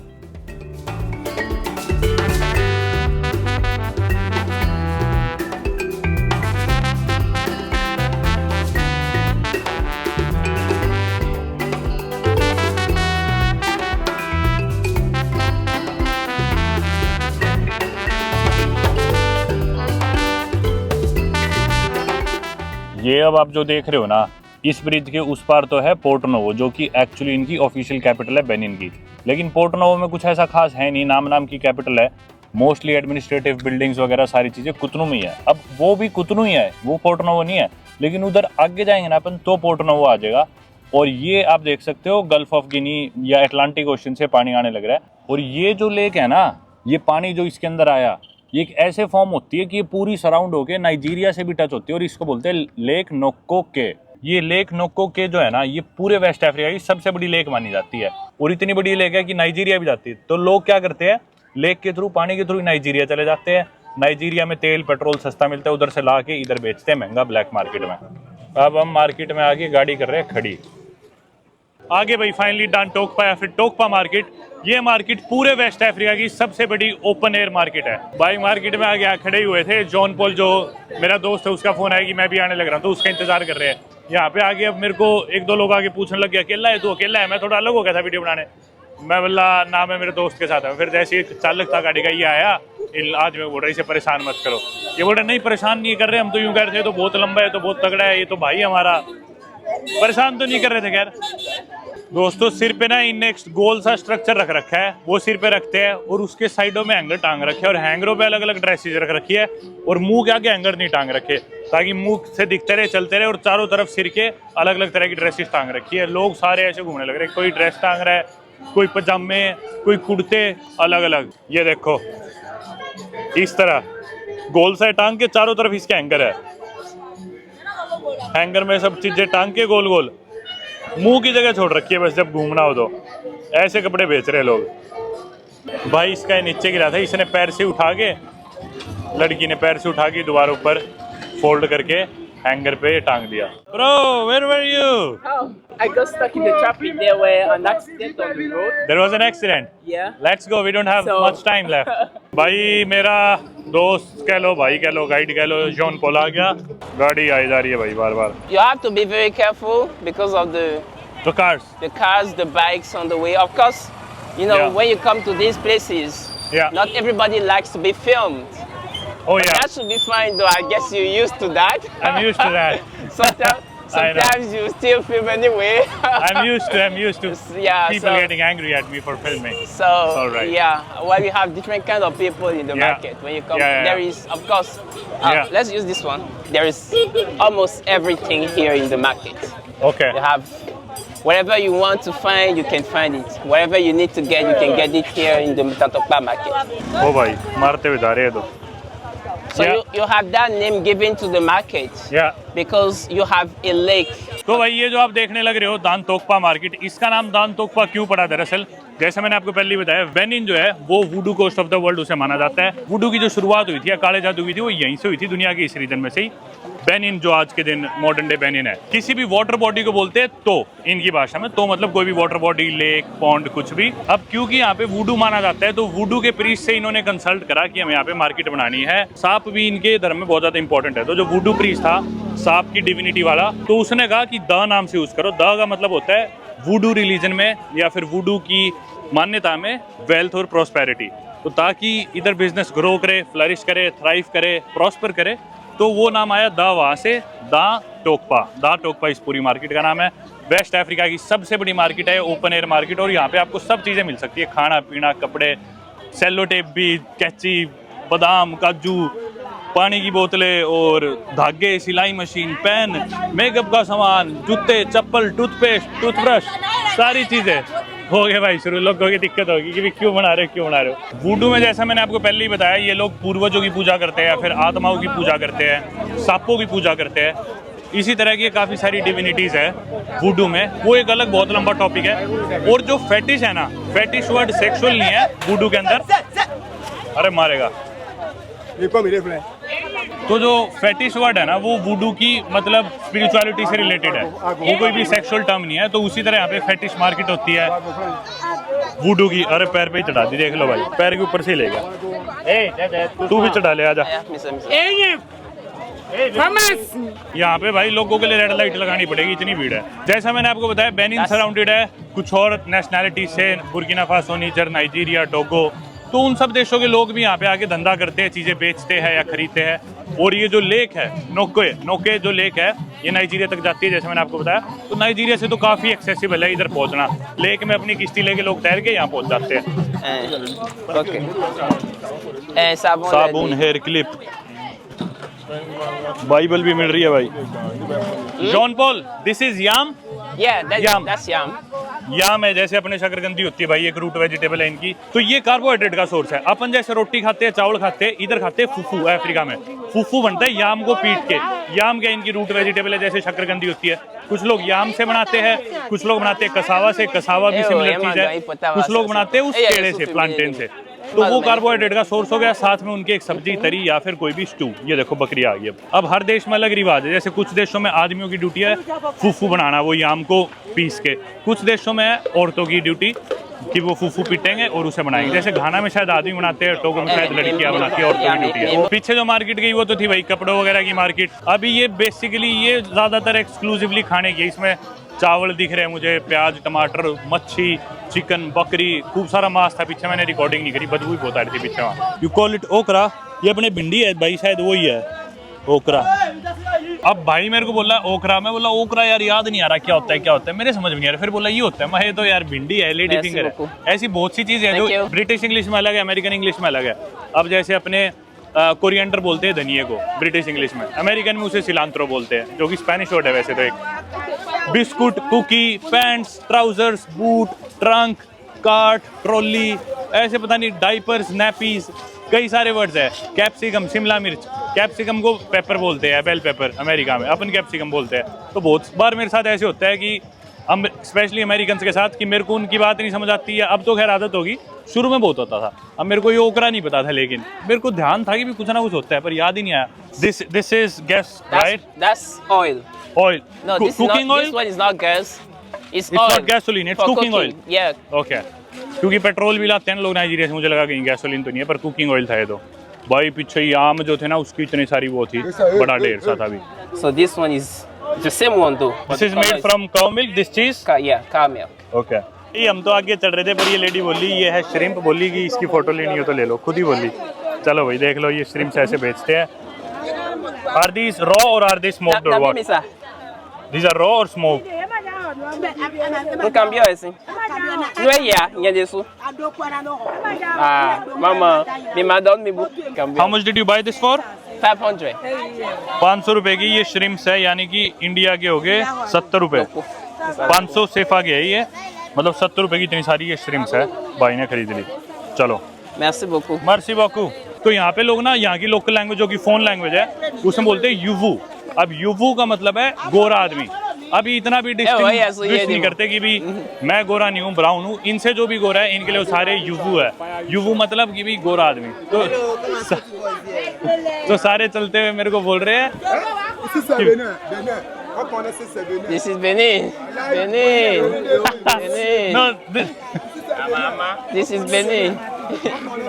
ये अब आप जो देख रहे हो ना, इस ब्रिज के उस पार तो है पोर्टो नोवो, जो कि एक्चुअली इनकी ऑफिशियल कैपिटल है बेनिन की। लेकिन पोर्टो नोवो में कुछ ऐसा खास है नहीं, नाम की कैपिटल है, मोस्टली एडमिनिस्ट्रेटिव बिल्डिंग्स वगैरह सारी चीज़ें कुतनू में ही है। अब वो भी कुतनू ही है, वो पोर्टो नोवो नहीं है, लेकिन उधर आगे जाएंगे ना अपन तो पोर्टो नोवो आ जाएगा। और ये आप देख सकते हो गल्फ ऑफ गिनी या अटलांटिक ओशन से पानी आने लग रहा है। और ये जो लेक है ना, ये पानी जो इसके अंदर आया, ये एक ऐसे फॉर्म होती है कि ये पूरी सराउंड होके नाइजीरिया से भी टच होती है, और इसको बोलते हैं लेक नोक्कोके। ये लेक नोक्कोके जो है ना, ये पूरे वेस्ट अफ्रीका की सबसे बड़ी लेक मानी जाती है, और इतनी बड़ी लेक है कि नाइजीरिया भी जाती है। तो लोग क्या करते हैं, लेक के थ्रू, पानी के थ्रू नाइजीरिया चले जाते हैं। नाइजीरिया में तेल पेट्रोल सस्ता मिलता है, उधर से ला के इधर बेचते हैं महंगा ब्लैक मार्केट में। अब हम मार्केट में आके गाड़ी कर रहे हैं खड़ी। आगे भाई फाइनली डन टोकपा या फिर टोकपा मार्केट। ये मार्केट पूरे वेस्ट अफ्रीका की सबसे बड़ी ओपन एयर मार्केट है। भाई मार्केट में आगे खड़े हुए थे, जॉन पॉल जो मेरा दोस्त है उसका फोन आया कि मैं भी आने लग रहा हूँ, तो उसका इंतजार कर रहे हैं यहाँ पे आगे। अब मेरे को एक दो लोग आगे पूछने लग गया, अकेला है तू? अकेला है। मैं थोड़ा अलग हो गया था वीडियो बनाने, मैं बोला ना मैं मेरे दोस्त के साथ हूँ। फिर जैसे ही चालक था गाड़ी का, ये आया, आज मैं बोल रहा इसे परेशान मत करो। ये बोल रहे नहीं परेशान नहीं कर रहे, हम तो यूँ कर रहे थे, तो बहुत लंबा है, तो बहुत तगड़ा है, ये तो भाई हमारा, परेशान तो नहीं कर रहे थे। खैर दोस्तों, सिर पे ना इनने एक गोल सा स्ट्रक्चर रख रखा है, वो सिर पे रखते हैं, और उसके साइडों में हैंगर टांग रखे हैं, और हैंगरों पे अलग अलग ड्रेसेज रख रखी है, और मुंह के आगे हैंगर नहीं टांग रखे, ताकि मुंह से दिखते रहे, चलते रहे, और चारों तरफ सिर के अलग अलग तरह की ड्रेसेस टांग रखी है। लोग सारे ऐसे घूमने लग रहे हैं, कोई ड्रेस टांग रहा है, कोई पजामे, कोई कुर्ते, अलग अलग। ये देखो इस तरह गोल सा टांग के चारों तरफ इसके हैंगर है, हैंगर में सब चीजें टांग के गोल गोल, मुंह की जगह छोड़ रखी है बस जब घूमना हो तो। ऐसे कपड़े बेच रहे लोग। भाई इसका नीचे गिरा था, इसने पैर से उठा के, लड़की ने पैर से उठा के दोबारा ऊपर फोल्ड करके हैंगर पे टांग दिया। Bro, where were you? Oh, I got stuck in the traffic. There was an accident on the road. There was an accident. Yeah. Let's go. We don't have much time left. भाई मेरा दोस्त कह लो, भाई कह लो, guide कह लो, John Paul आ गया। गाड़ी आई जा रही है भाई बार बार। You have to be very careful because of the The cars. The cars, the bikes on the way. Of course, you know, Yeah. when you come to these places, Yeah. not everybody likes to be filmed. Oh But yeah, that should be fine though. I guess you're used to that. I'm used to that. sometimes, I know. sometimes you still film anyway. I'm used to Yeah, people so- getting angry at me for filming. So all right. yeah, well, we have different kind of people in the Yeah. market. When you come, Yeah, yeah, there yeah. is, of course. Yeah. Let's use this one. There is almost everything here in the market. Okay. You have whatever you want to find, you can find it. Whatever you need to get, you can get it here in the Mutantokpa market. ओ भाई मारते हुए जा रहे हैं तो So Yeah. you have that name given to the market या because you have a lake. तो भाई ये जो आप देखने लग रहे हो दान तोकपा मार्केट, इसका नाम दान तोकपा क्यों पड़ा? दरअसल जैसे मैंने आपको पहले ही बताया, बेनिन जो है वो voodoo coast of the world उसे माना जाता है। वुडू की जो शुरुआत हुई थी या काले जादू की थी वो यहीं से हुई थी, दुनिया के इस रीजन में से ही। बेनिन जो आज के दिन मॉडर्न डे बेनिन है, किसी भी वाटर बॉडी को बोलते हैं तो, इनकी भाषा में तो मतलब कोई भी वाटर बॉडी, लेक, पॉन्ड, कुछ भी। अब क्योंकि यहाँ पे वुडू माना जाता है तो वुडू के प्रीस्ट से इन्होंने कंसल्ट करा कि हमें यहाँ पे मार्केट बनानी है। सांप भी इनके धर्म में बहुत ज्यादा इंपॉर्टेंट है, तो जो वुडू प्रीस्ट था सांप की डिविनिटी वाला, तो उसने कहा कि द नाम से यूज करो। द का मतलब होता है वुडू रिलीजन में या फिर वुडू की मान्यता में वेल्थ और प्रोस्पेरिटी, तो ताकि इधर बिजनेस ग्रो करे, फ्लरिश करे, थ्राइव करे, प्रॉस्पर करे, तो वो नाम आया दा, वहाँ से दा टोकपा। दा टोकपा इस पूरी मार्केट का नाम है। वेस्ट अफ्रीका की सबसे बड़ी मार्केट है, ओपन एयर मार्केट, और यहाँ पे आपको सब चीज़ें मिल सकती है, खाना पीना, कपड़े, सेलो टेप भी, कैची, बादाम, काजू, पानी की बोतलें और धागे, सिलाई मशीन, पेन, मेकअप का सामान, जूते, चप्पल, टूथपेस्ट, टूथब्रश, सारी चीज़ें। हो गए भाई शुरू, लोगों की दिक्कत होगी कि क्यों बना रहे हो, क्यों बना रहे हो। वुडू में जैसा मैंने आपको पहले ही बताया, ये लोग पूर्वजों की पूजा करते हैं या फिर आत्माओं की पूजा करते हैं, सांपों की पूजा करते हैं। इसी तरह की काफ़ी सारी डिविनिटीज़ है वुडू में, वो एक अलग बहुत लंबा टॉपिक है। और जो फेटिश है ना, फेटिश वर्ड सेक्सुअल नहीं है वुडू के अंदर, अरे मारेगा। तो जो फेटिश वर्ड है ना, वो वुडू की मतलब स्पिरिचुअलिटी से रिलेटेड है, वो कोई भी सेक्सुअल टर्म नहीं है। तो उसी तरह यहाँ पे फेटिश मार्केट होती है वुडू की। अरे पैर पे ही चढ़ा दी, देख लो भाई, पैर के ऊपर से ही ले गया। तू भी चढ़ा ले, आजा। Yeah, miss. यहाँ पे भाई लोगों के लिए रेड लाइट लगानी पड़ेगी, इतनी भीड़ है। जैसा मैंने आपको बताया, बेनिन सराउंडेड है कुछ और नेशनैलिटी से, बुर्किना फासो, निजर, नाइजीरिया, टोगो, तो उन सब देशों के लोग भी यहाँ पे आके धंधा करते हैं, चीज़ें बेचते हैं या खरीदते हैं। और ये जो लेक है नोके जो लेक है, ये नाइजीरिया तक जाती है, जैसे मैंने आपको बताया। तो नाइजीरिया से तो काफ़ी एक्सेसिबल है इधर पहुँचना। लेक में अपनी किश्ती लेके लोग तैर के यहाँ पहुँच जाते हैं। Okay. साबुन, हेयर क्लिप, बाइबल भी मिल रही है भाई। John Paul, this is yam. Yeah, Yam. that's yam. याम है, जैसे अपने शकरकंदी होती है भाई, एक रूट वेजिटेबल है इनकी। तो ये कार्बोहाइड्रेट का सोर्स है। अपन जैसे रोटी खाते हैं, चावल खाते हैं, इधर खाते हैं फूफू। अफ्रीका में फूफू बनता है याम को पीट के। याम क्या, इनकी रूट वेजिटेबल है, जैसे शकरकंदी होती है। कुछ लोग याम से बनाते हैं, कुछ लोग बनाते हैं कसावा से, कसावा भी सिमिलर चीज है। कुछ लोग बनाते हैं उस केड़े से, प्लांटेन से। तो वो कार्बोहाइड्रेट का सोर्स हो गया, साथ में उनकी एक सब्जी, तरी या फिर कोई भी स्टू। ये देखो बकरी आ गई। अब हर देश में अलग रिवाज है। जैसे कुछ देशों में आदमियों की ड्यूटी है फूफू बनाना, वो याम को पीस के। कुछ देशों में है औरतों की ड्यूटी कि वो फूफू पीटेंगे और उसे बनाएंगे। जैसे घाना में शायद आदमी बनाते हैं, टोगो में शायद लड़कियां बनाती है, औरतों की ड्यूटी है। पीछे जो मार्केट गई वो तो थी भाई कपड़ों वगैरह की मार्केट। अभी ये बेसिकली ये ज्यादातर एक्सक्लूसिवली खाने की है। इसमें चावल दिख रहे हैं मुझे, प्याज, टमाटर, मच्छी, चिकन, बकरी, खूब सारा मांस था। पीछे मैंने रिकॉर्डिंग नहीं करी, बदबू ही बहुत आ रही थी पीछे वहाँ। यू कॉल इट ओकरा, ये अपने भिंडी है भाई, शायद वही है ओकरा। अब भाई मेरे को बोला ओकरा, मैं बोला ओकरा यार याद नहीं आ रहा क्या होता है, क्या होता है, मेरे समझ में नहीं आ रहा। फिर बोला ये होता है, मैं तो यार भिंडी है, लेडी फिंगर है। ऐसी बहुत सी चीज़ें हैं जो ब्रिटिश इंग्लिश में अलग है, अमेरिकन इंग्लिश में अलग है। अब जैसे अपने कोरिएंडर बोलते हैं धनिये को ब्रिटिश इंग्लिश में, अमेरिकन में उसे सिलांत्रो बोलते हैं, जो कि स्पेनिश वर्ड है वैसे तो एक। Biscuit, cookie, pants, trousers, boot, trunk, cart, trolley, ऐसे पता नहीं, डाइपर्स, नैपीज, कई सारे वर्ड्स है। कैप्सिकम, शिमला मिर्च, कैप्सिकम को पेपर बोलते हैं, बेल पेपर अमेरिका में, अपन कैप्सिकम बोलते हैं। तो बहुत बार मेरे साथ ऐसे होता है कि स्पेशली अमेरिकन के साथ कि मेरे को उनकी बात नहीं समझ आती है। अब तो खैर आदत होगी, शुरू में बहुत होता था। अब मेरे को ये ओकरा नहीं पता था, लेकिन मेरे को ध्यान था कि भी कुछ ना कुछ होता है, पर याद ही नहीं आया। This is gas, right? That's oil. Oil, No, this is cooking not. Oil. This one is not gas. It's It's oil. not gasoline, it's for cooking oil. Yeah. Okay, क्योंकि पेट्रोल भी लाते हैं लोग नाइजीरिया से, मुझे लगा कहीं gasoline तो नहीं है, पर कुकिंग ऑयल था ये। तो भाई पीछे ये आम जो थे ना, उसकी इतनी सारी वो थी, बड़ा ढेर सा था भी। So this one is It's the same one though. This is made from cow milk this चीज। Yeah, cow milk. ओके, ये हम तो आगे चल रहे थे पर ये लेडी बोली ये है श्रिम्प, बोली कि इसकी फोटो लेनी हो तो ले लो, खुद ही बोली। चलो भाई देख लो ये श्रिम्प्स ऐसे बेचते हैं। आर दीज रॉ और आर दीज स्मोक्ड और what? Misa. These are raw or smoked? No cambio assim. Não é ya, nha disso. Ah, mama, me mandou me bu. How much did you buy this for? 500. 500 रुपए की ये shrimps है, यानी कि India के हो गए 70 रुपए। 500 सेफा के है ये, मतलब 70 रुपए की इतनी सारी ये श्रिम्प्स है, भाई ने खरीद ली। चलो Merci beaucoup. Mercy Baku. तो यहाँ पे लोग ना यहाँ की लोकल लैंग्वेज जो कि फोन लैंग्वेज है उसमें बोलते हैं युवू। अब युवू का मतलब है गोरा आदमी। अभी इतना भी डिस्टिंग्विश नहीं करते कि भी मैं गोरा नहीं हूँ, ब्राउन हूँ। इनसे जो भी गोरा है इनके लिए वो सारे युवू है। युवू मतलब कि भी गोरा आदमी। तो सारे चलते हुए मेरे को बोल रहे हैं This is Benin. Benin. Benin. no, This is Benin.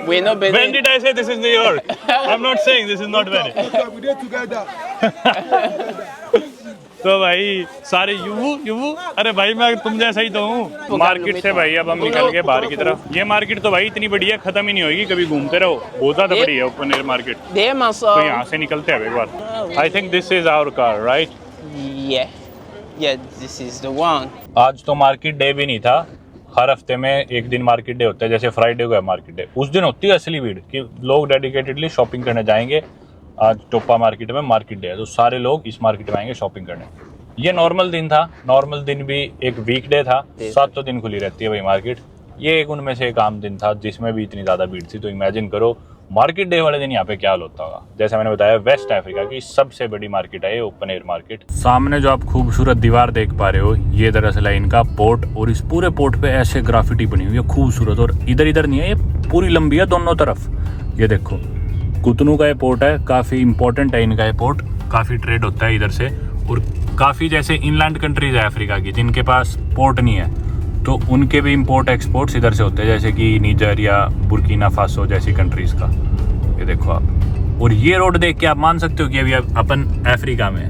We know when Benin. did I say this is New York? I'm not saying this is not Benin. तो भाई सारे युवू। अरे भाई मैं तुम जैसा ही तो हूँ। मार्केट से भाई अब हम निकल गए बाहर की तरफ। ये मार्केट तो भाई इतनी बड़ी है, खत्म ही नहीं होगी, कभी घूमते रहो। बहुत ज्यादा बड़ी है ओपन एयर मार्केट। तो यहाँ से निकलते हैं एक बार। I think this is our car, right? Yeah, this is the one. आज तो मार्केट डे भी नहीं था। हर हफ्ते में एक दिन मार्केट डे होता है, जैसे फ्राइडे को है मार्केट डे, उस दिन होती है असली भीड़ कि लोग डेडिकेटेडली शॉपिंग करने जाएंगे। आज टोपा मार्केट में मार्केट डे है तो सारे लोग इस मार्केट में आएंगे शॉपिंग करने। ये नॉर्मल दिन था, नॉर्मल दिन भी एक वीकडे था, 7 दिन खुली रहती है भाई मार्केट। ये एक उनमें से एक आम दिन था जिसमें भी इतनी ज़्यादा भीड़ थी। तो इमेजिन करो मार्केट डे वाले दिन यहाँ पे क्या हाल होता होगा। जैसे मैंने बताया वेस्ट अफ्रीका की सबसे बड़ी मार्केट है ये ओपन एयर मार्केट। सामने जो आप खूबसूरत दीवार देख पा रहे हो ये दरअसल है इनका पोर्ट, और इस पूरे पोर्ट पे ऐसे ग्राफिटी बनी हुई है खूबसूरत, और इधर इधर नहीं है, ये पूरी लंबी है दोनों तरफ। ये देखो कुतनू का ये पोर्ट है, काफ़ी इंपॉर्टेंट है इनका ये पोर्ट, काफ़ी ट्रेड होता है इधर से। और काफ़ी जैसे इनलैंड कंट्रीज है अफ्रीका की जिनके पास पोर्ट नहीं है तो उनके भी इंपोर्ट एक्सपोर्ट्स इधर से होते हैं, जैसे कि नीजर या बुर्किना फासो जैसी कंट्रीज़ का। ये देखो आप, और ये रोड देख के आप मान सकते हो कि अभी अपन अफ्रीका में,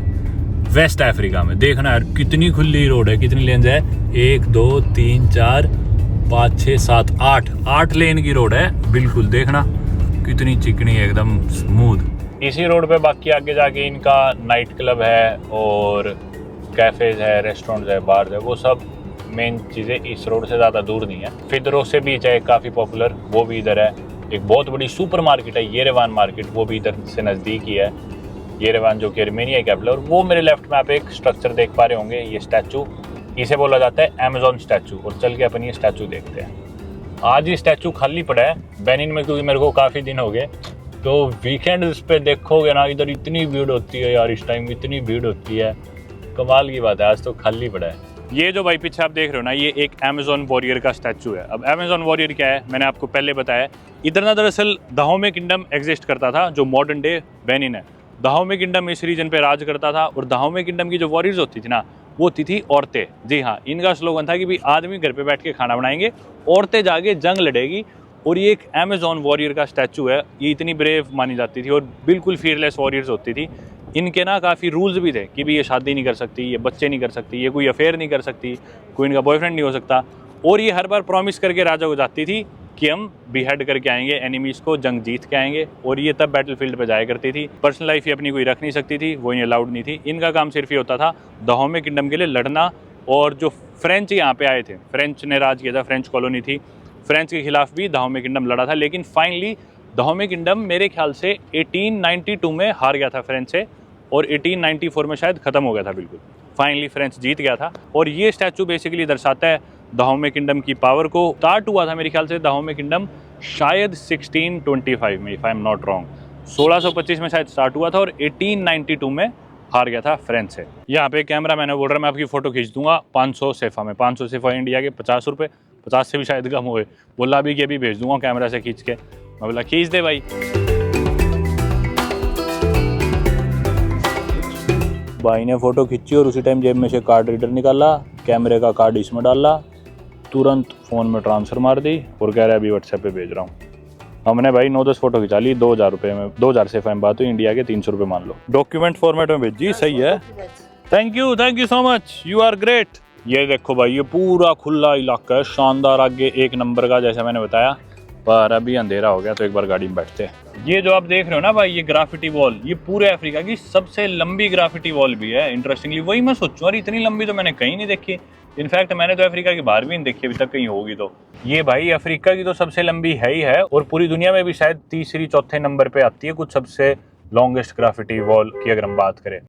वेस्ट अफ्रीका में। देखना यार कितनी खुली रोड है, कितनी लेन है, 1 2 3 4 5 6 7 8 लेन की रोड है बिल्कुल। देखना कितनी चिकनी है, एकदम स्मूथ। इसी रोड पे बाकी आगे जाके इनका नाइट क्लब है और कैफेज है, रेस्टोरेंट्स है, बार है, वो सब मेन चीज़ें इस रोड से ज़्यादा दूर नहीं है। फिदरोसे बीच है काफ़ी पॉपुलर, वो भी इधर है। एक बहुत बड़ी सुपर मार्केट है येरेवान मार्केट, वो भी इधर से नज़दीक ही है। येरेवान जो कि अर्मेनिया कैपिटल। और वो मेरे लेफ्ट में आप एक स्ट्रक्चर देख पा रहे होंगे, ये स्टैचू, इसे बोला जाता है अमेजोन स्टैचू। और चल के अपन ये स्टैचू देखते हैं। आज ये स्टैचू खाली पड़ा है बेनिन में, क्योंकि मेरे को काफ़ी दिन हो गए। तो वीकेंड पे देखोगे ना इधर इतनी भीड़ होती है यार, इस टाइम इतनी भीड़ होती है, कमाल की बात है। आज तो खाली पड़ा है। ये जो भाई पीछे आप देख रहे हो ना, ये एक अमेजोन वॉरियर का स्टैचू है। अब अमेजोन वॉरियर क्या है मैंने आपको पहले बताया। इधर ना दरअसल दाहोमे किंगडम एग्जिस्ट करता था जो मॉडर्न डे बेनिन है। दाहोमे किंगडम इस रीजन पे राज करता था, और दाहोमे किंगडम की जो वॉरियर्स होती थी ना वो होती थी औरतें। जी हाँ, इनका स्लोगन था कि भाई आदमी घर पे बैठ के खाना बनाएंगे, औरतें जाके जंग लड़ेगी। और ये एक अमेजोन वॉरियर का स्टैचू है। ये इतनी ब्रेव मानी जाती थी और बिल्कुल फियरलेस वॉरियर्स होती थी। इनके ना काफ़ी रूल्स भी थे कि भी ये शादी नहीं कर सकती, ये बच्चे नहीं कर सकती, ये कोई अफेयर नहीं कर सकती, कोई इनका बॉयफ्रेंड नहीं हो सकता। और ये हर बार प्रॉमिस करके राजा को जाती थी कि हम बिहेड करके आएंगे एनिमीज़ को, जंग जीत के आएंगे। और ये तब बैटलफील्ड पे जाया करती थी। पर्सनल लाइफ ये अपनी कोई रख नहीं सकती थी, वो ये अलाउड नहीं थी। इनका काम सिर्फ ये होता था दाहोमे किंगडम के लिए लड़ना। और जो फ्रेंच यहाँ पे आए थे, फ्रेंच ने राज किया था, फ्रेंच कॉलोनी थी, फ्रेंच के खिलाफ भी दाहोमे किंगडम लड़ा था। लेकिन फाइनली दाहोमे किंगडम मेरे ख्याल से 1892 में हार गया था फ्रेंच से, और 1894 में शायद ख़त्म हो गया था बिल्कुल। फाइनली फ्रेंच जीत गया था। और ये स्टैचू बेसिकली दर्शाता है दाहोमे किंगडम की पावर को। स्टार्ट हुआ था मेरे ख्याल से दाहोमे किंगडम शायद 1625 में, if I am not wrong. 1625 में शायद स्टार्ट हुआ था और 1892 में हार गया था फ्रेंच से। यहाँ पे कैमरा मैंने बोल रहा मैं आपकी फ़ोटो खींच दूंगा 500 सेफा में। 500 सेफा इंडिया के 50 रुपये, 50 से भी शायद कम हुए। बोला अभी कि अभी भेज दूंगा कैमरा से खींच के। मैं बोला खींच दे भाई। भाई ने फ़ोटो खींची और उसी टाइम जेब में से कार्ड रीडर निकाला, कैमरे का कार्ड इसमें डाला, तुरंत फ़ोन में ट्रांसफ़र मार दी और कह रहा है अभी व्हाट्सएप पे भेज रहा हूँ। हमने भाई 9-10 फ़ोटो खिंचा ली 2000 रुपये में। 2000 से फाइन बात हुई, इंडिया के 300 रुपये मान लो। डॉक्यूमेंट फॉर्मेट में भेजी, सही है। Thank you so much, you are great. ये देखो भाई, ये पूरा खुला इलाका है, शानदार, आगे एक नंबर का, जैसा मैंने बताया। पर अभी अंधेरा हो गया तो एक बार गाड़ी में बैठते हैं। ये जो आप देख रहे हो ना भाई, ये ग्राफिटी वॉल, ये पूरे अफ्रीका की सबसे लंबी ग्राफिटी वॉल भी है। इंटरेस्टिंगली वही मैं सोचूं, और इतनी लंबी तो मैंने कहीं नहीं देखी। इनफैक्ट मैंने तो अफ्रीका के बाहर भी नहीं देखी अभी तक, कहीं होगी तो। ये भाई अफ्रीका की तो सबसे लंबी है ही है, और पूरी दुनिया में भी शायद तीसरी चौथे नंबर पे आती है कुछ सबसे लॉन्गेस्ट ग्राफिटी वॉल की अगर हम बात करें।